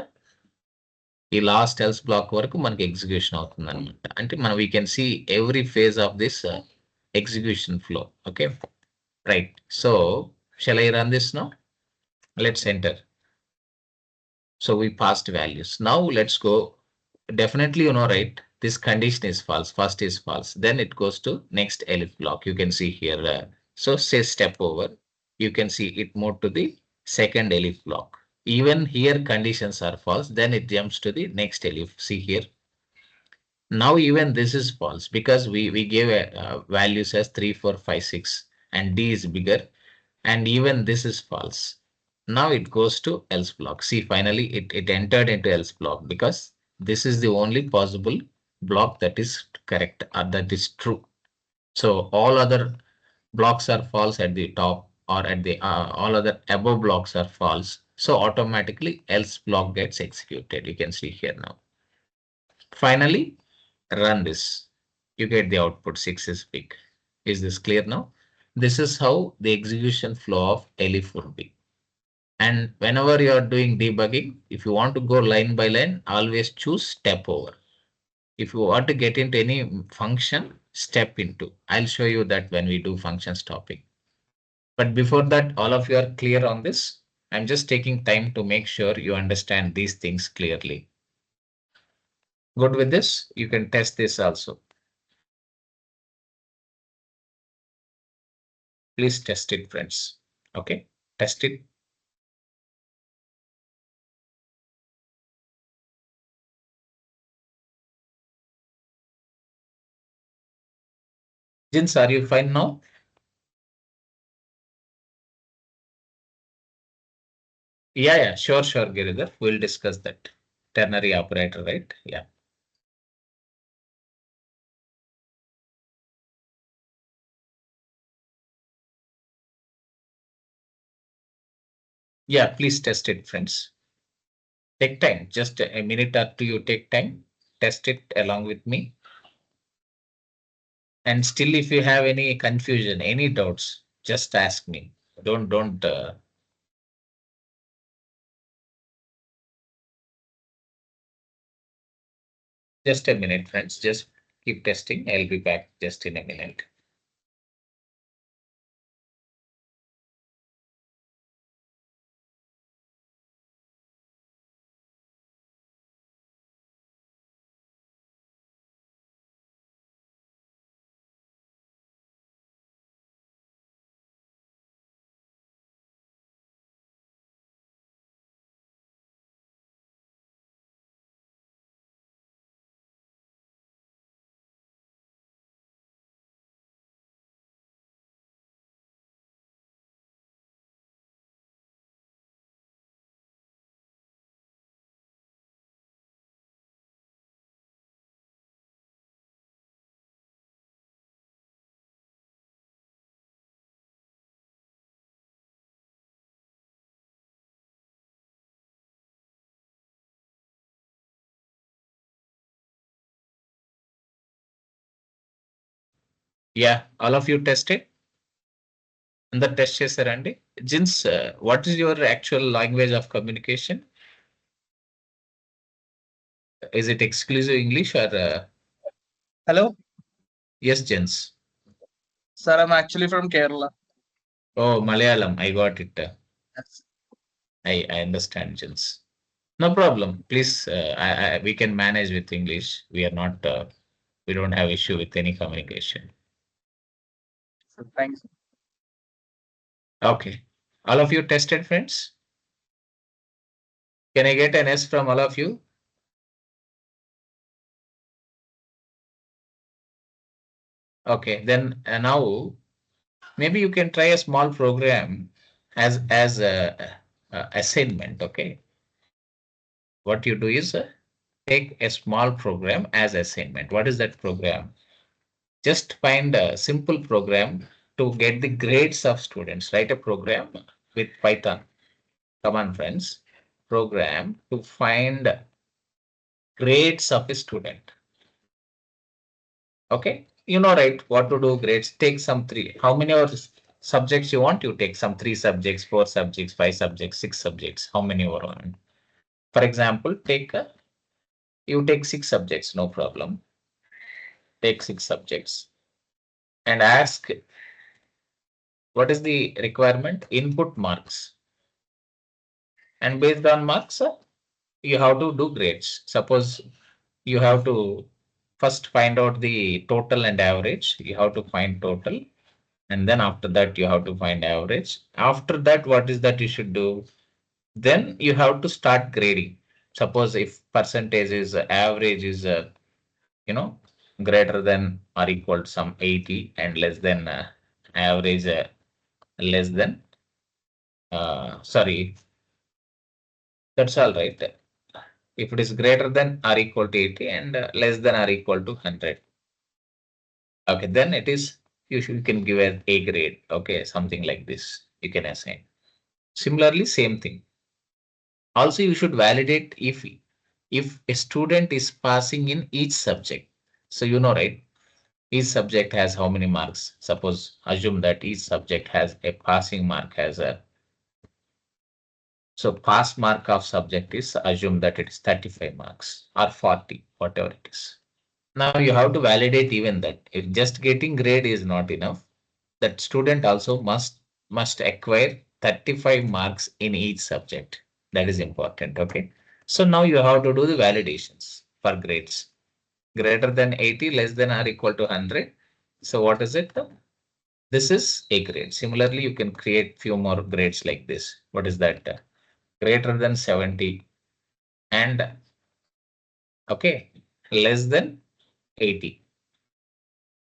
ఈ last else block వరకు మనకి execution అవుతుంది అనమాట. అంటే మనం we can see every phase of this execution flow. Okay, right. So shall I run this now? Let's enter. So we passed values. Now let's go. Definitely, you know, right? This condition is false. First is false. Then it goes to next elif block. You can see here. So say step over. You can see it moved to the second elif block. Even here conditions are false. Then it jumps to the next elif. See here. Now even this is false because we gave values as 3, 4, 5, 6 and D is bigger and even this is false. Now it goes to else block. See, finally it entered into else block because this is the only possible block that is correct or that is true. So all other blocks are false at the top or at the all other above blocks are false. So automatically else block gets executed. You can see here now. Finally, run this. You get the output 6 is big. Is this clear now? This is how the execution flow of elif would be. And whenever you are doing debugging, if you want to go line by line, always choose step over. If you want to get into any function, step into. I'll show you that when we do functions topic. But before that, all of you are clear on this. I'm just taking time to make sure you understand these things clearly. Good with this? You can test this also. Please test it, friends. Okay, test it. Jins, are you fine now? Yeah, sure, Giridhar. We'll discuss that. Ternary operator, right? Yeah. Yeah, please test it, friends. Take time, just a minute or two, you take time, test it along with me. And still, if you have any confusion, any doubts, just ask me. Don't. Just a minute, friends. Just keep testing. I'll be back just in a minute. Yeah, all of you tested? And the test చేశారండి? Jins, what is your actual language of communication? Is it exclusive English or Hello, yes, Jins? sir. I'm actually from Kerala. Oh, Malayalam, I got it. Yes. I understand, Jins. No problem. Please, we can manage with English. We are not, we don't have issue with any communication. Sir, thanks. Okay. All of you tested, friends? Can I get an S from all of you? Okay, then now maybe you can try a small program as a assignment. Okay, what you do is take a small program as assignment. What is that program? Just find a simple program to get the grades of students. Write a program with Python. Come on, friends. Program to find grades of a student. Okay, you know, right, what to do, grades, take some three, how many subjects you want, you take some 3 subjects, 4 subjects, 5 subjects, 6 subjects, how many you want. For example, take you take 6 subjects, no problem. Take 6 subjects and ask what is the requirement, input marks, and based on marks you have to do grades. Suppose you have to first find out the total and average, you have to find total, and then after that you have to find average. After that, what is that you should do? Then you have to start grading. Suppose if percentage is average is you know, greater than or equal to some 80 and less than average less than sorry, that's all right. If it is greater than or equal to 80 and less than or equal to 100, okay, then it is, you can give an A grade. Okay, something like this you can assign. Similarly, same thing. Also, you should validate if a student is passing in each subject. So you know, right? Each subject has how many marks? Suppose assume that each subject has a passing mark as a, so pass mark of subject is, assume that it is 35 marks or 40, whatever it is. Now you have to validate even that. If just getting grade is not enough, that student also must acquire 35 marks in each subject. That is important. Okay. So now you have to do the validations for grades. Greater than 80, less than or equal to 100. So what is it? This is a grade. Similarly, you can create few more grades like this. What is that? Greater than 70 and okay, less than 80.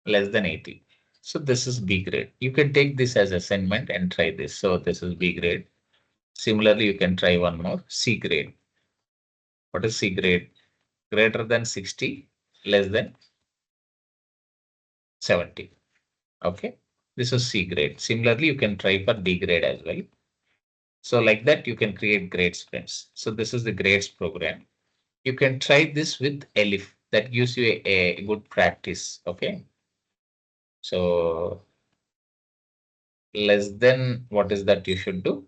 Less than 80. So this is B grade. You can take this as assignment and try this. So this is B grade. Similarly, you can try one more, C grade. What is C grade? Greater than 60, less than 70. Okay. This is C grade. Similarly, you can try for D grade as well. So like that, you can create grades, friends. So this is the grades program. You can try this with elif. That gives you a good practice. Okay. So less than, what is that you should do?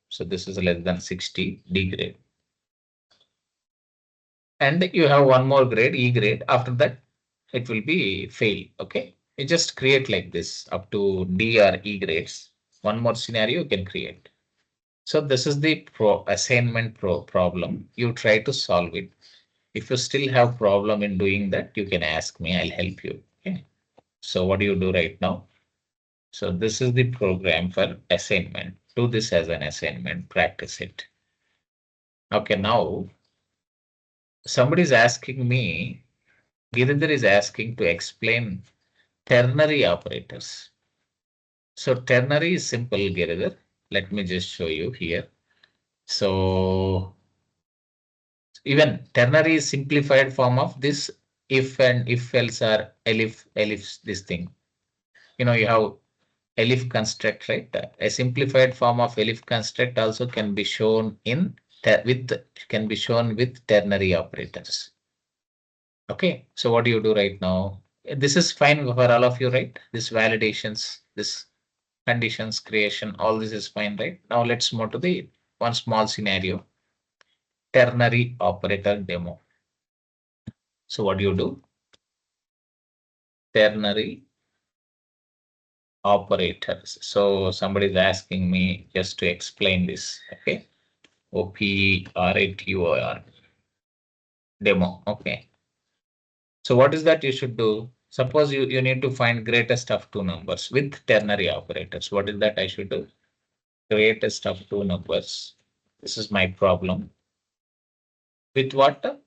So this is less than 60, D grade. And you have one more grade, E grade. After that, it will be fail. Okay. You just create like this up to D or E grades. One more scenario you can create. So this is the assignment problem. You try to solve it. If you still have problem in doing that, you can ask me. I'll help you. Okay. So what do you do right now? So this is the program for assignment. Do this as an assignment. Practice it. Okay. Now somebody is asking me. Giridhar is asking to explain ternary operators. So ternary is simple, Giridhar. Let me just show you here. So even ternary is simplified form of this if and if else are elif this thing. You know, you have elif construct, right? A simplified form of elif construct also can be shown in with ternary operators. Okay, so what do you do right now? This is fine for all of you, right? This validations, this conditions creation, all this is fine, right? Now let's move to the one small scenario, ternary operator demo. So what do you do? Ternary operators. So somebody is asking me just to explain this. Okay. OPERATOR demo. Okay. So what is that you should do? Suppose you need to find greatest of two numbers with ternary operators. What is that I should do? Greatest of two numbers. This is my problem. With what?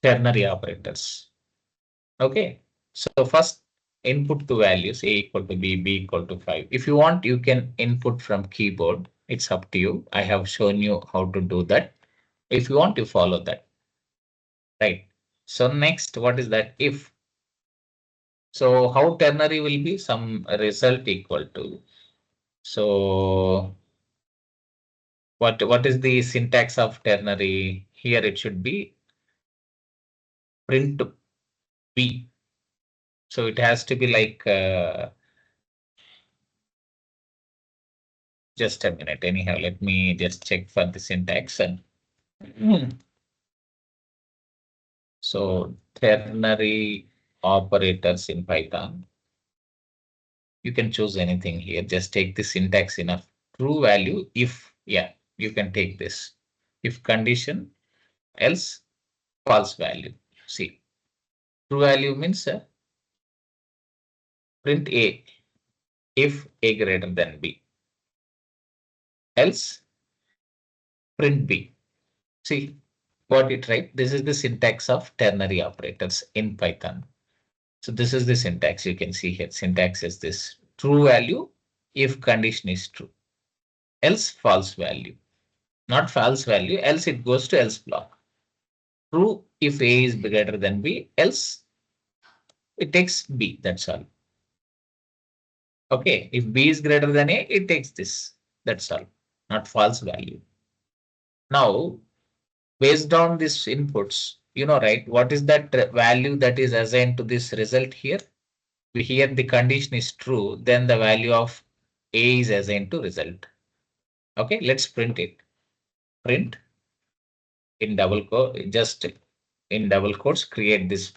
Ternary operators. Okay. So first input the values a equal to b equal to 5. If you want, you can input from keyboard. It's up to you. I have shown you how to do that. If you want to follow that. Right. So next, what is that? If. So how ternary will be? Some result equal to. So what is the syntax of ternary? Here it should be print b. So it has to be like just a minute. Anyhow, let me just check for the syntax. And so ternary operators in Python. You can choose anything here. Just take the syntax enough. True value if, yeah, you can take this. If condition, else false value. See, true value means print A if A greater than B. Else print B. See, got it right? This is the syntax of ternary operators in Python. So this is the syntax you can see here. Syntax is this true value if condition is true. Else false value. Not false value, else it goes to else block. True if A is greater than B, else it takes B, that's all. Okay, if B is greater than A, it takes this, that's all, not false value. Now, based on these inputs, you know, right, what is that value that is assigned to this result here? Here the condition is true, then the value of A is assigned to result. Okay, let's print it. Print in double quote, just in double quotes, create this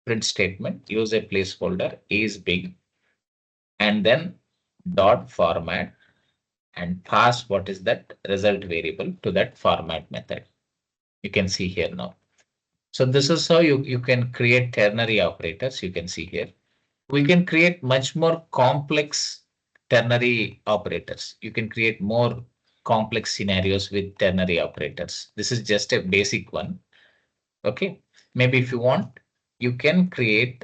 print statement, use a placeholder is big, and then dot format and pass what is that result variable to that format method. You can see here now. So this is how you can create ternary operators. You can see here. We can create much more complex ternary operators. You can create more complex scenarios with ternary operators. This is just a basic one. Okay. Maybe if you want, you can create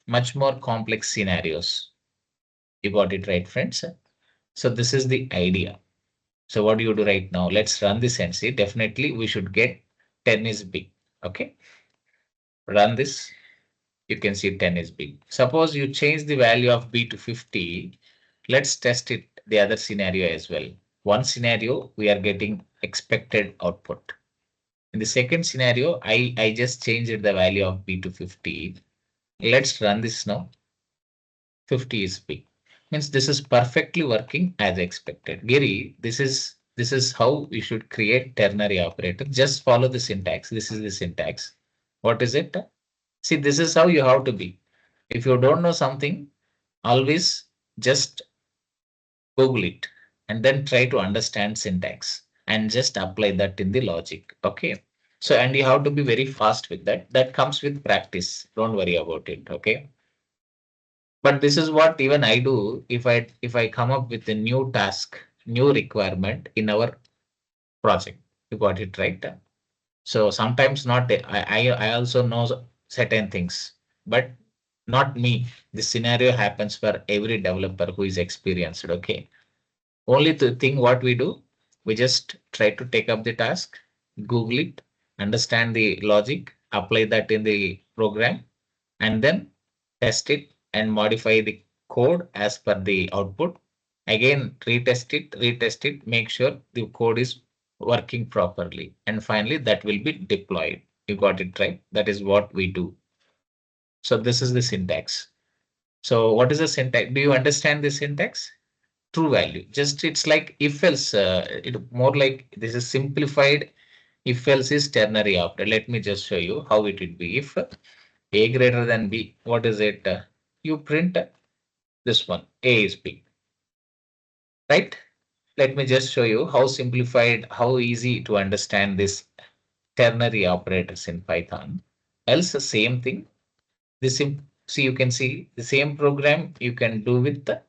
much more complex scenarios. You got it right, friends. So this is the idea. So what do you do right now? Let's run this and see. Definitely we should get 10 is big. Okay. Run this. You can see 10 is big. Suppose you change the value of B to 50. Let's test it the other scenario as well. One scenario, we are getting expected output. In the second scenario, I just changed the value of B to 50. Let's run this now. 50 is big. Means this is perfectly working as expected. Giri, this is how we should create ternary operator. Just follow the syntax. This is the syntax. What is it? See, this is how you have to be. If you don't know something, always just Google it and then try to understand syntax and just apply that in the logic. Okay. So, and you have to be very fast with that. That comes with practice. Don't worry about it. Okay. But this is what even I do if I come up with a new task, new requirement in our project. You got it right. So sometimes not I also know certain things, but not me. This scenario happens for every developer who is experienced. Okay. Only the thing what we do, we just try to take up the task, Google it, understand the logic, apply that in the program, and then test it and modify the code as per the output. Again, retest it, make sure the code is working properly. And finally, that will be deployed. You got it right. That is what we do. So this is the syntax. So what is the syntax? Do you understand the syntax? True value. Just it's like if else, it more like this is simplified. If else is ternary operator. Let me just show you how it would be. If a greater than b, what is it? You print this one, a is b, right? Let me just show you how simplified, how easy to understand this ternary operators in Python. Else the same thing. See, you can see the same program you can do with the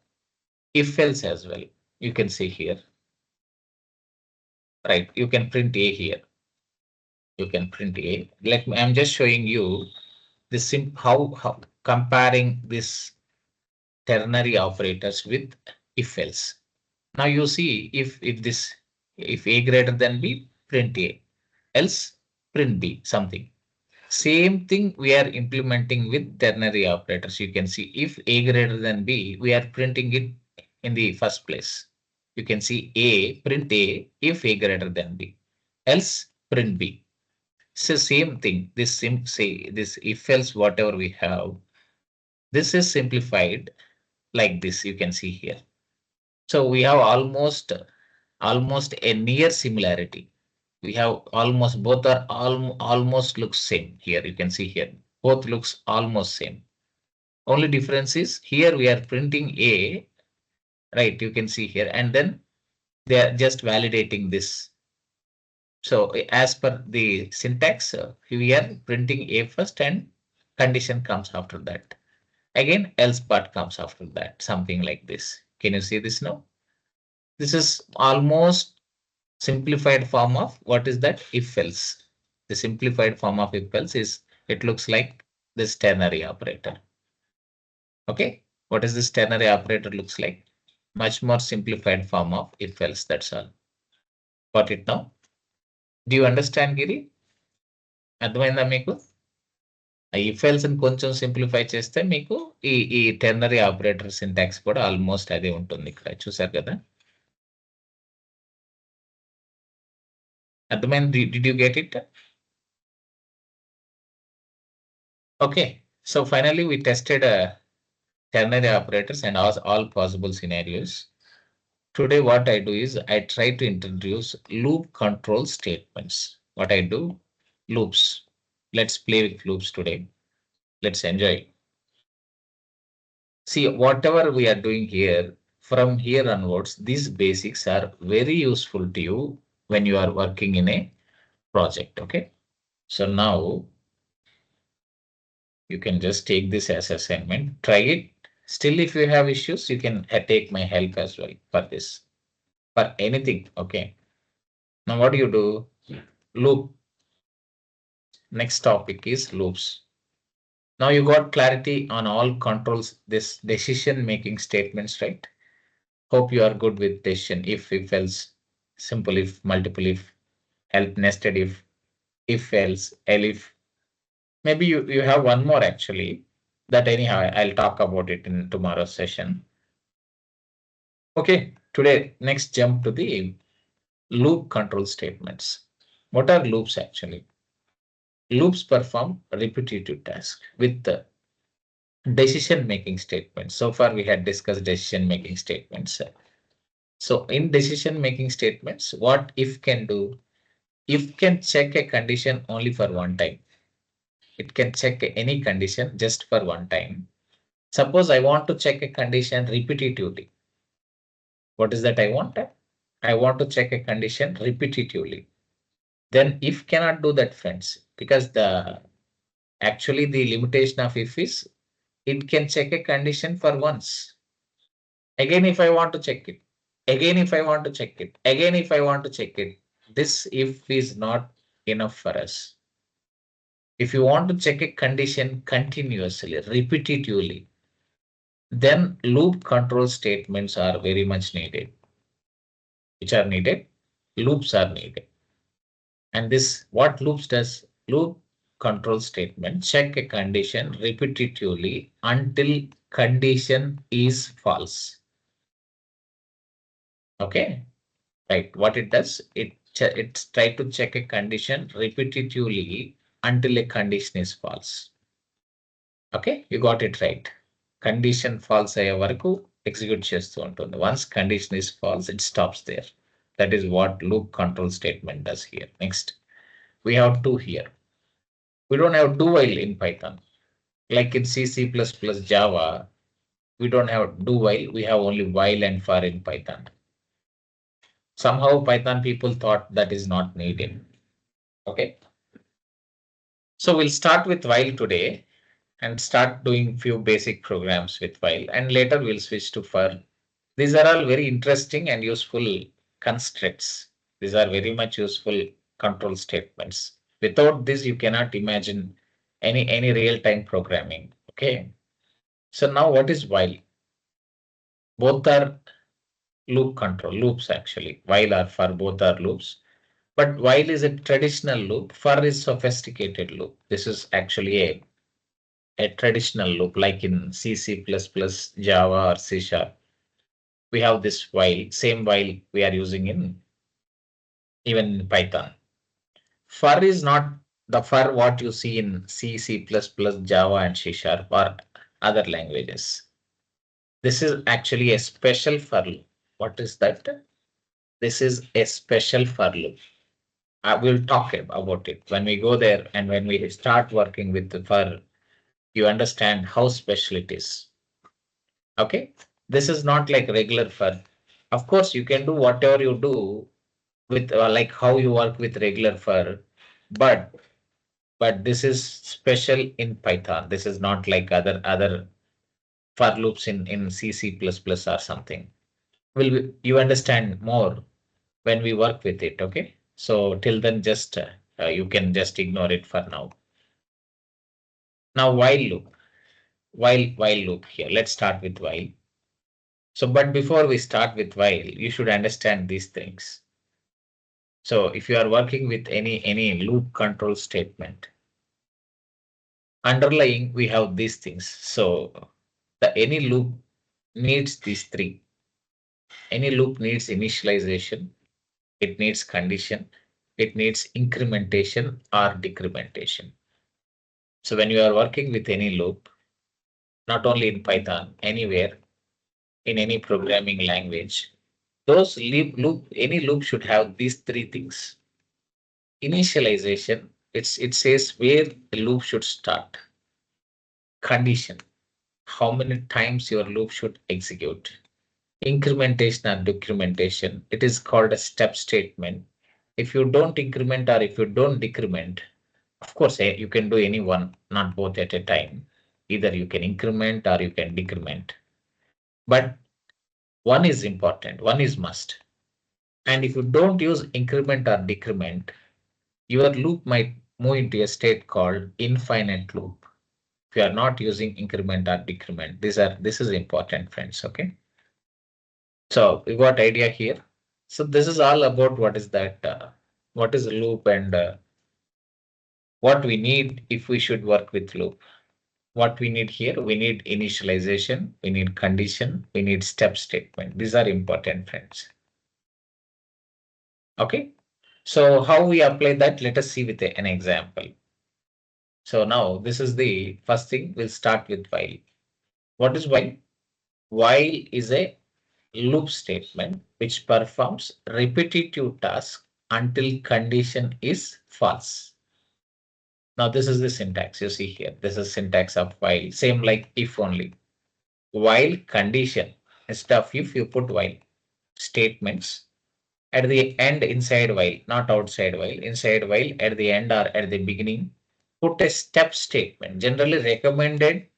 if else as well. You can see here, right? You can print a here. You can print a. Let me. I'm just showing you this how comparing this ternary operators with if else. Now you see if a greater than b, print a, else print b, something. Same thing we are implementing with ternary operators. You can see if a greater than b, we are printing it in the first place. You can see a, print a if a greater than b, else print b. So same thing. Say this if else whatever we have. This is simplified like this. You can see here. So we have almost a near similarity. We have almost both are almost looks same here. You can see here both looks almost same. Only difference is here we are printing a, right? You can see here, and then they are just validating this. So as per the syntax, we are printing a first and condition comes after that. Again, else part comes after that, something like this. Can you see this now? This is almost simplified form of what is that if else. The simplified form of if else is it looks like this ternary operator. Okay, what is this ternary operator looks like? Much more simplified form of if else. That's all. Got it now? Do you understand, Giri? అర్థమైందా మీకు? if else అని కొంచెం simplify చేస్తే మీకు ఈ ternary operator syntax కూడా almost అదే ఉంటుంది ఇక్కడ చూసారు కదా. అర్థమైంది? Did you get it? Okay, so finally we tested ternary operators and all possible scenarios. Today what I do is I try to introduce loop control statements. What I do? Loops. Let's play with loops today. Let's enjoy. See, whatever we are doing here, from here onwards, these basics are very useful to you when you are working in a project. Okay. So now you can just take this as assignment, try it. Still, if you have issues, you can take my help as well for this, for anything. Okay. Now what do you do? Loop. Next topic is loops. Now you got clarity on all controls, this decision making statements, right? Hope you are good with decision if else, simple if, multiple if, help, nested if else, elif. Maybe you have one more actually, that anyhow I'll talk about it in tomorrow's session. Okay, today next jump to the loop control statements. What are loops actually? Loops perform repetitive tasks with the decision making statements. So far we had discussed decision making statements. So in decision making statements, what if can do? If can check a condition only for one time. It can check any condition just for one time. Suppose I want to check a condition repetitively. What is that I want? I want to check a condition repetitively. Then if cannot do that, friends, because actually the limitation of if is it can check a condition for once. Again, if I want to check it, again, if I want to check it, again, if I want to check it, this if is not enough for us. If you want to check a condition continuously, repetitively, then loop control statements are very much needed. Which are needed? Loops are needed. And this, what loops does? Loop control statement check a condition repetitively until condition is false. Okay, right. What it does, it's try to check a condition repetitively until a condition is false. Okay, you got it right. Condition false అయ్యే వరకు execute చేస్తూ ఉంటుంది. Once condition is false, it stops there. That is what loop control statement does here. Next, we have two here. We don't have do while in Python. Like in C, C++, Java, we don't have do while, we have only while and for in Python. Somehow Python people thought that is not needed. Okay. So we'll start with while today and start doing few basic programs with while, and later we'll switch to for. These are all very interesting and useful constructs. These are very much useful control statements. Without this, you cannot imagine any real-time programming. Okay. So now what is while? Both are loop control, loops actually. While or for, both are loops. But while is a traditional loop, for is sophisticated loop. This is actually a traditional loop like in C, C++, Java or C Sharp. We have this while, same while we are using in even in Python. For is not the for what you see in C, C++, Java and C Sharp or other languages. This is actually a special for loop. What is that? This is a special for loop. I will talk about it when we go there, and when we start working with the for, you understand how special it is. Okay. This is not like regular for. Of course, you can do whatever you do with like how you work with regular for, but this is special in Python. This is not like other for loops in C, C++ or something. Will you understand more when we work with it? Okay. So till then, just you can just ignore it for now. Now while loop, while loop here. Let's start with while. So, but before we start with while, you should understand these things. So if you are working with any loop control statement, underlying we have these things. So the any loop needs these three. Any loop needs initialization, it needs condition, it needs incrementation or decrementation. So when you are working with any loop, not only in Python, anywhere, in any programming language, those any loop should have these three things. Initialization, it says where the loop should start. Condition, how many times your loop should execute. Incrementation and decrementation, it is called a step statement. If you don't increment or if you don't decrement, of course, you can do any one, not both at a time. Either you can increment or you can decrement. But one is important, one is must. And if you don't use increment or decrement, your loop might move into a state called infinite loop. If you are not using increment or decrement, this is important, friends. Okay. So we got idea here. So this is all about what is that, what is a loop, and what we need if we should work with loop. What we need here, we need initialization, we need condition, we need step statement. These are important, friends. Okay. So how we apply that, let us see with an example. So now this is the first thing. We'll start with while. What is while? While is a loop statement which performs repetitive task until condition is false. Now this is the syntax you see here. This is syntax of while, same like if only. While condition, instead of if you put while. Statements at the end inside while, not outside while, inside while, at the end or at the beginning, put a step statement. Generally recommended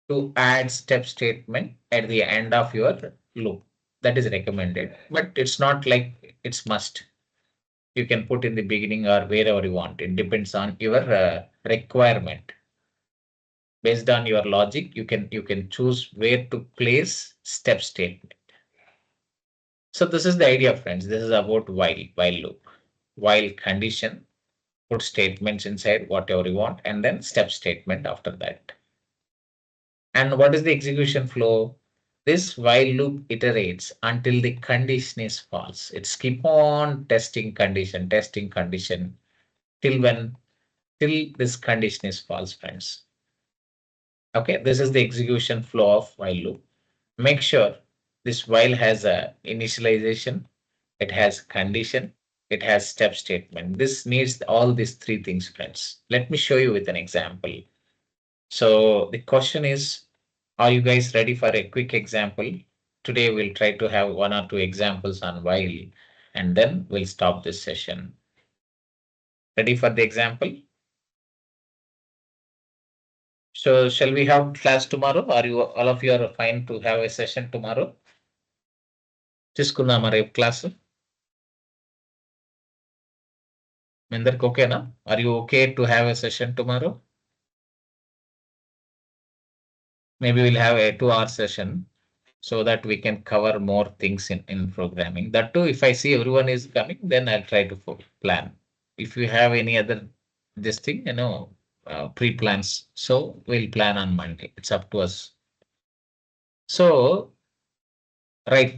to add step statement at the end of your loop. That is recommended, but it's not like it's must. You can put in the beginning or wherever you want. It depends on your requirement. Based on your logic, you can choose where to place step statement. So this is the idea, friends. This is about while loop. While condition, put statements inside whatever you want, and then step statement after that. And what is the execution flow? This while loop iterates until the condition is false. It's keep on testing condition till this condition is false, friends. Okay, this is the execution flow of while loop. Make sure this while has a initialization, it has condition, it has step statement. This needs all these three things, friends. Let me show you with an example. So the question is, are you guys ready for a quick example? Today we'll try to have one or two examples on while, and then we'll stop this session. Ready for the example? So shall we have class tomorrow? Are you all of you are fine to have a session tomorrow? తీసుకుందామా రేపు class మీ అందరికి ఓకేనా? Are you okay to have a session tomorrow? Maybe we'll have a 2 hour session so that we can cover more things in programming. That too, if I see everyone is coming, then I'll try to plan. If you have any other this thing, pre-plans, so we'll plan on Monday. It's up to us. So, right,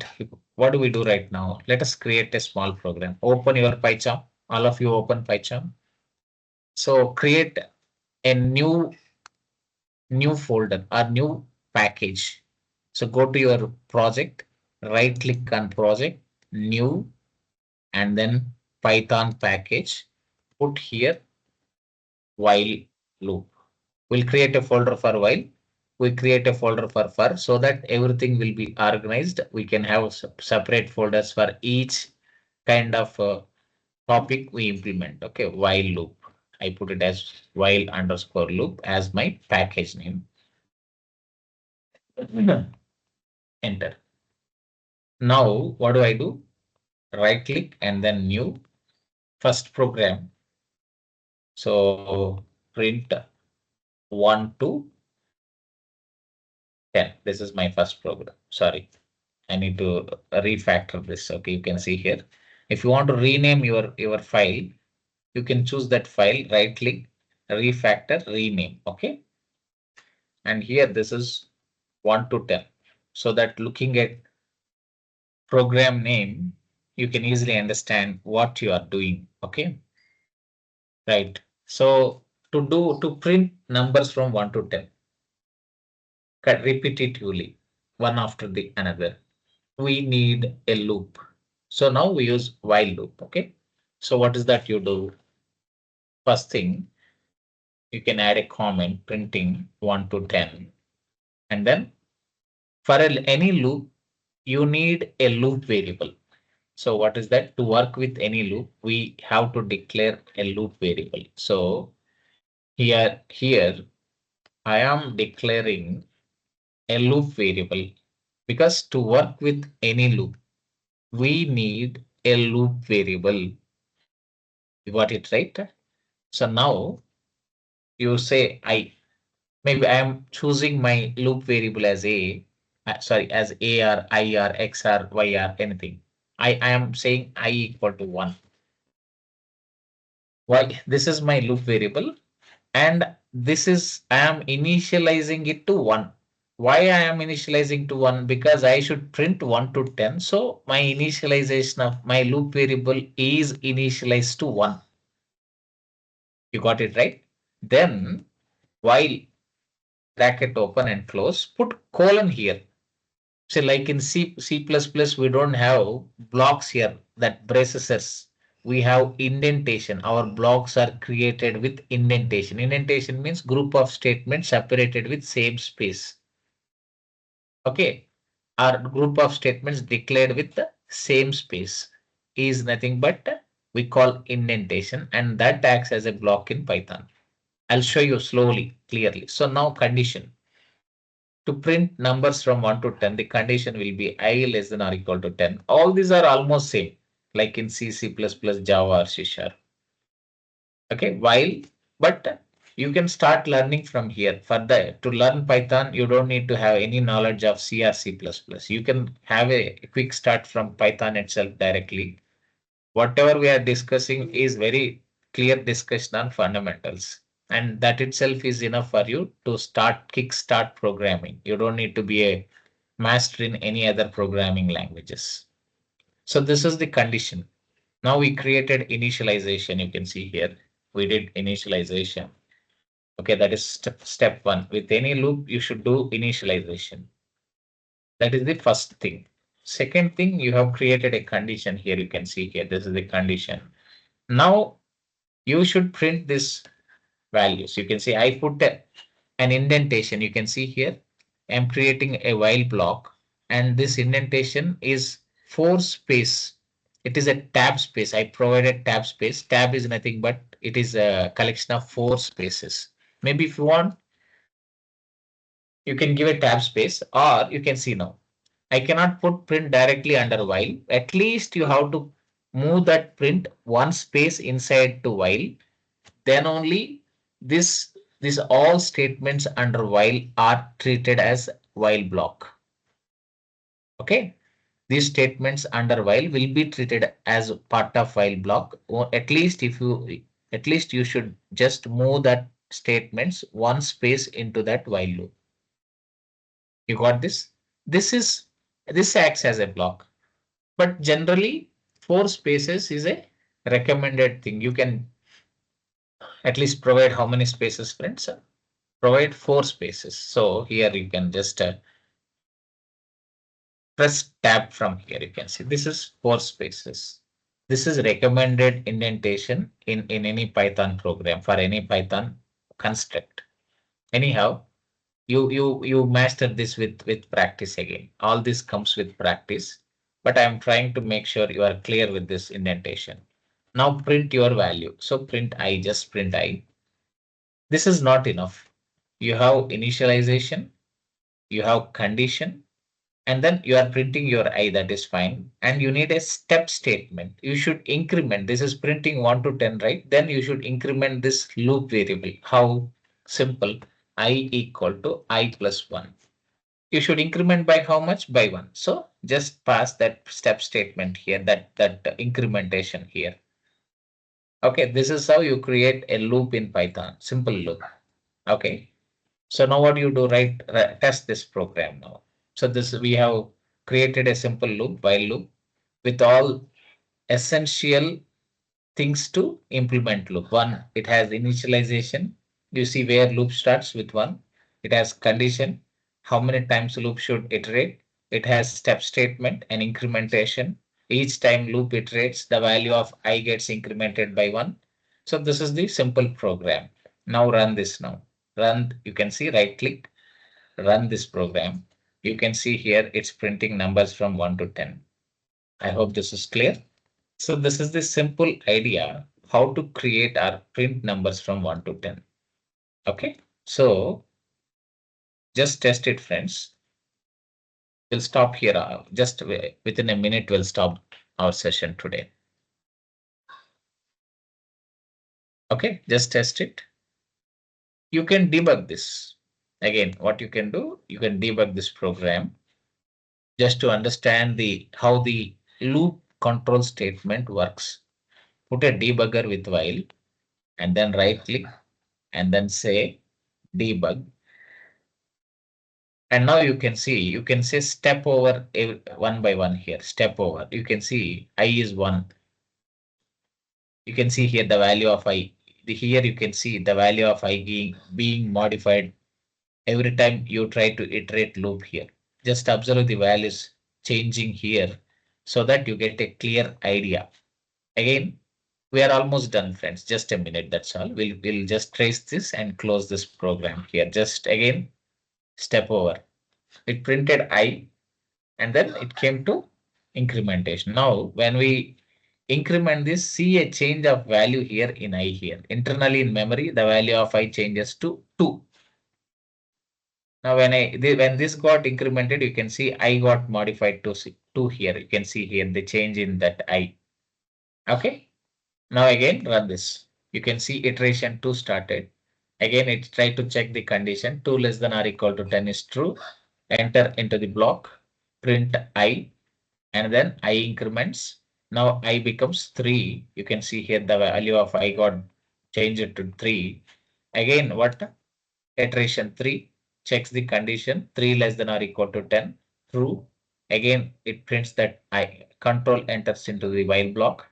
what do we do right now? Let us create a small program. Open your PyCharm. All of you open PyCharm. So create a new folder or new package. So go to your project, right click on project, new, and then Python package. Put here while loop. We'll create a folder for while. We create a folder for so that everything will be organized. We can have separate folders for each kind of topic we implement. Okay, while loop. I put it as while underscore loop as my package name. Enter. Now, what do I do? Right click and then new, first program. So print 1 to 10. This is my first program. Sorry, I need to refactor this. Okay, you can see here. If you want to rename your file, you can choose that file, right click, refactor, rename. Okay, and here this is 1 to 10, so that looking at program name, you can easily understand what you are doing. Okay, right. So to print numbers from 1 to 10 repetitively, one after the another, we need a loop. So now we use while loop. Okay, so what is that you do? First thing, you can add a comment printing 1 to 10, and then for any loop, you need a loop variable. So what is that? To work with any loop, we have to declare a loop variable. So here I am declaring a loop variable because to work with any loop, we need a loop variable. You got it right? So now you say maybe I am choosing my loop variable as as a or I or x or y or anything. I am saying I equal to 1. Why? This is my loop variable, and this is I am initializing it to 1. Why I am initializing to 1? Because I should print 1 to 10. So my initialization of my loop variable is initialized to 1. You got it right? Then while bracket open and close, put colon here. So like in C++, we don't have blocks here that braces us. We have indentation. Our blocks are created with indentation. Indentation means group of statements separated with same space. Okay. Our group of statements declared with the same space is nothing but we call indentation, and that acts as a block in Python. I'll show you slowly, clearly. So now condition. To print numbers from 1 to 10, the condition will be I less than or equal to 10. All these are almost same, like in C, C++, Java or C Sharp. Okay, but you can start learning from here. To learn Python, you don't need to have any knowledge of C or C++. You can have a quick start from Python itself directly. Whatever we are discussing is very clear discussion on fundamentals. And that itself is enough for you to kickstart programming. You don't need to be a master in any other programming languages. So this is the condition. Now we created initialization. You can see here, we did initialization. Okay, that is step one. With any loop, you should do initialization. That is the first thing. Second thing, you have created a condition here. You can see here, this is the condition. Now you should print this values. You can see I put an indentation. You can see here, I'm creating a while block, and this indentation is 4 space. It is a tab space. I provided tab space. Tab is nothing but it is a collection of 4 spaces. Maybe if you want, you can give a tab space, or you can see now. I cannot put print directly under while. At least you have to move that print 1 space inside to while. Then only this these all statements under while are treated as while block. Okay. These statements under while will be treated as part of while block. Or at least you should just move that statements 1 space into that while loop. You got this? This acts as a block. But generally, 4 spaces is a recommended thing. You can at least provide how many spaces, friends? Provide 4 spaces. So here you can just press tab from here. You can see this is 4 spaces. This is recommended indentation in any Python program for any Python construct. Anyhow, you master this with practice again. All this comes with practice, but I'm trying to make sure you are clear with this indentation. Now print your value. So print I, just print I. This is not enough. You have initialization, you have condition, and then you are printing your I, that is fine. And you need a step statement. You should increment. This is printing 1 to 10, right? Then you should increment this loop variable. How? Simple. I equal to I plus 1. You should increment by how much? By 1. So just pass that step statement here, that incrementation here. Okay, this is how you create a loop in Python. Simple loop. Okay. So now what you do, right? Test this program now. So this we have created a simple loop, while loop, with all essential things to implement loop. One, it has initialization. You see where loop starts with 1. It has condition, how many times loop should iterate. It has step statement and incrementation. Each time loop iterates, the value of I gets incremented by 1. So this is the simple program. Now run this now. Run, you can see right click, run this program. You can see here it's printing numbers from 1 to 10. I hope this is clear. So this is the simple idea how to create our print numbers from 1 to 10. Okay, so just test it, friends. We'll stop here. Just within a minute, we'll stop our session today. Okay, just test it. You can debug this. Again, what you can do, you can debug this program just to understand how the loop control statement works. Put a debugger with while and then right click and then say debug. And now you can say step over one by one here, step over. You can see I is 1. You can see here the value of I. Here you can see the value of I being modified every time you try to iterate loop here. Just observe the values changing here so that you get a clear idea. Again, we are almost done, friends. Just a minute, that's all. We'll just trace this and close this program here. Just again, step over. It printed I and then it came to incrementation. Now, when we increment this, see a change of value here in I here. Internally in memory, the value of I changes to 2. Now, when this got incremented, you can see I got modified to 2 here. You can see here the change in that I. Okay. Now again, run this. You can see iteration 2 started. Again, it tried to check the condition 2 less than or equal to 10 is true. Enter into the block, print I, and then I increments. Now I becomes 3. You can see here the value of I got changed to 3. Again, what? Iteration 3 checks the condition 3 less than or equal to 10. True. Again, it prints that I control enters into the while block.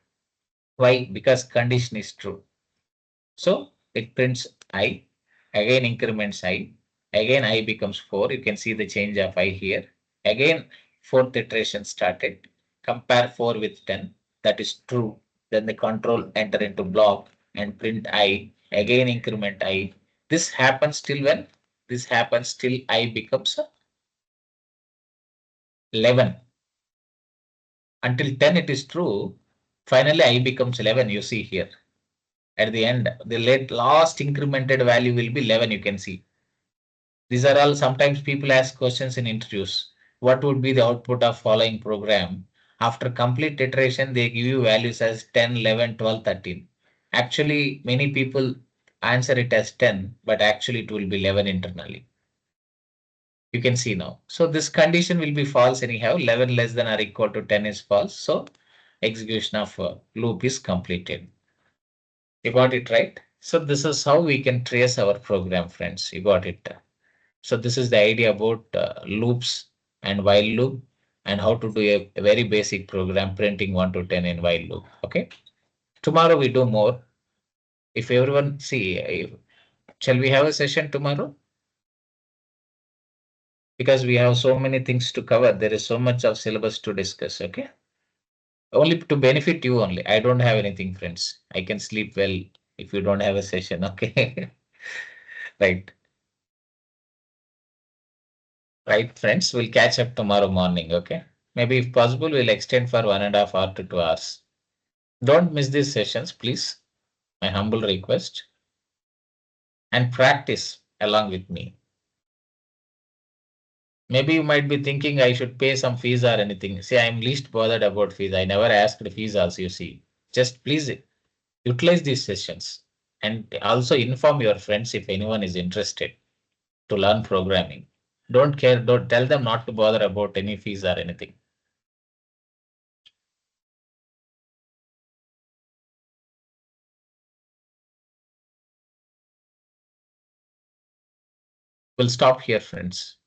Why? Because condition is true. So it prints I again increments I, again I becomes 4. You can see the change of I here. Again, fourth iteration started. Compare 4 with 10. That is true. Then the control enter into block and print I. Again increment I. This happens till when? This happens till I becomes 11. Until 10 it is true. Finally I becomes 11. You see here. At the end, the last incremented value will be 11. You can see. These are all sometimes people ask questions in interviews. What would be the output of following program? After complete iteration, they give you values as 10, 11, 12, 13. Actually, many people answer it as 10, but actually it will be 11 internally. You can see now. So this condition will be false anyhow. 11 less than or equal to 10 is false. So execution of loop is completed. You got it right? So this is how we can trace our program, friends. You got it. So this is the idea about loops and while loop and how to do a very basic program printing 1 to 10 in while loop. Okay. Tomorrow we do more. If everyone see, shall we have a session tomorrow? Because we have so many things to cover. There is so much of syllabus to discuss. Okay. Only to benefit you only. I don't have anything, friends. I can sleep well if you don't have a session. Okay. Right. Right, friends. We'll catch up tomorrow morning. Okay. Maybe if possible, we'll extend for 1.5 hours to 2 hours. Don't miss these sessions, please. My humble request. And practice along with me. Maybe you might be thinking I should pay some fees or anything. See, I'm least bothered about fees. I never asked fees also, you see. Just please utilize these sessions and also inform your friends if anyone is interested to learn programming. Don't care, don't tell them not to bother about any fees or anything. We'll stop here, friends.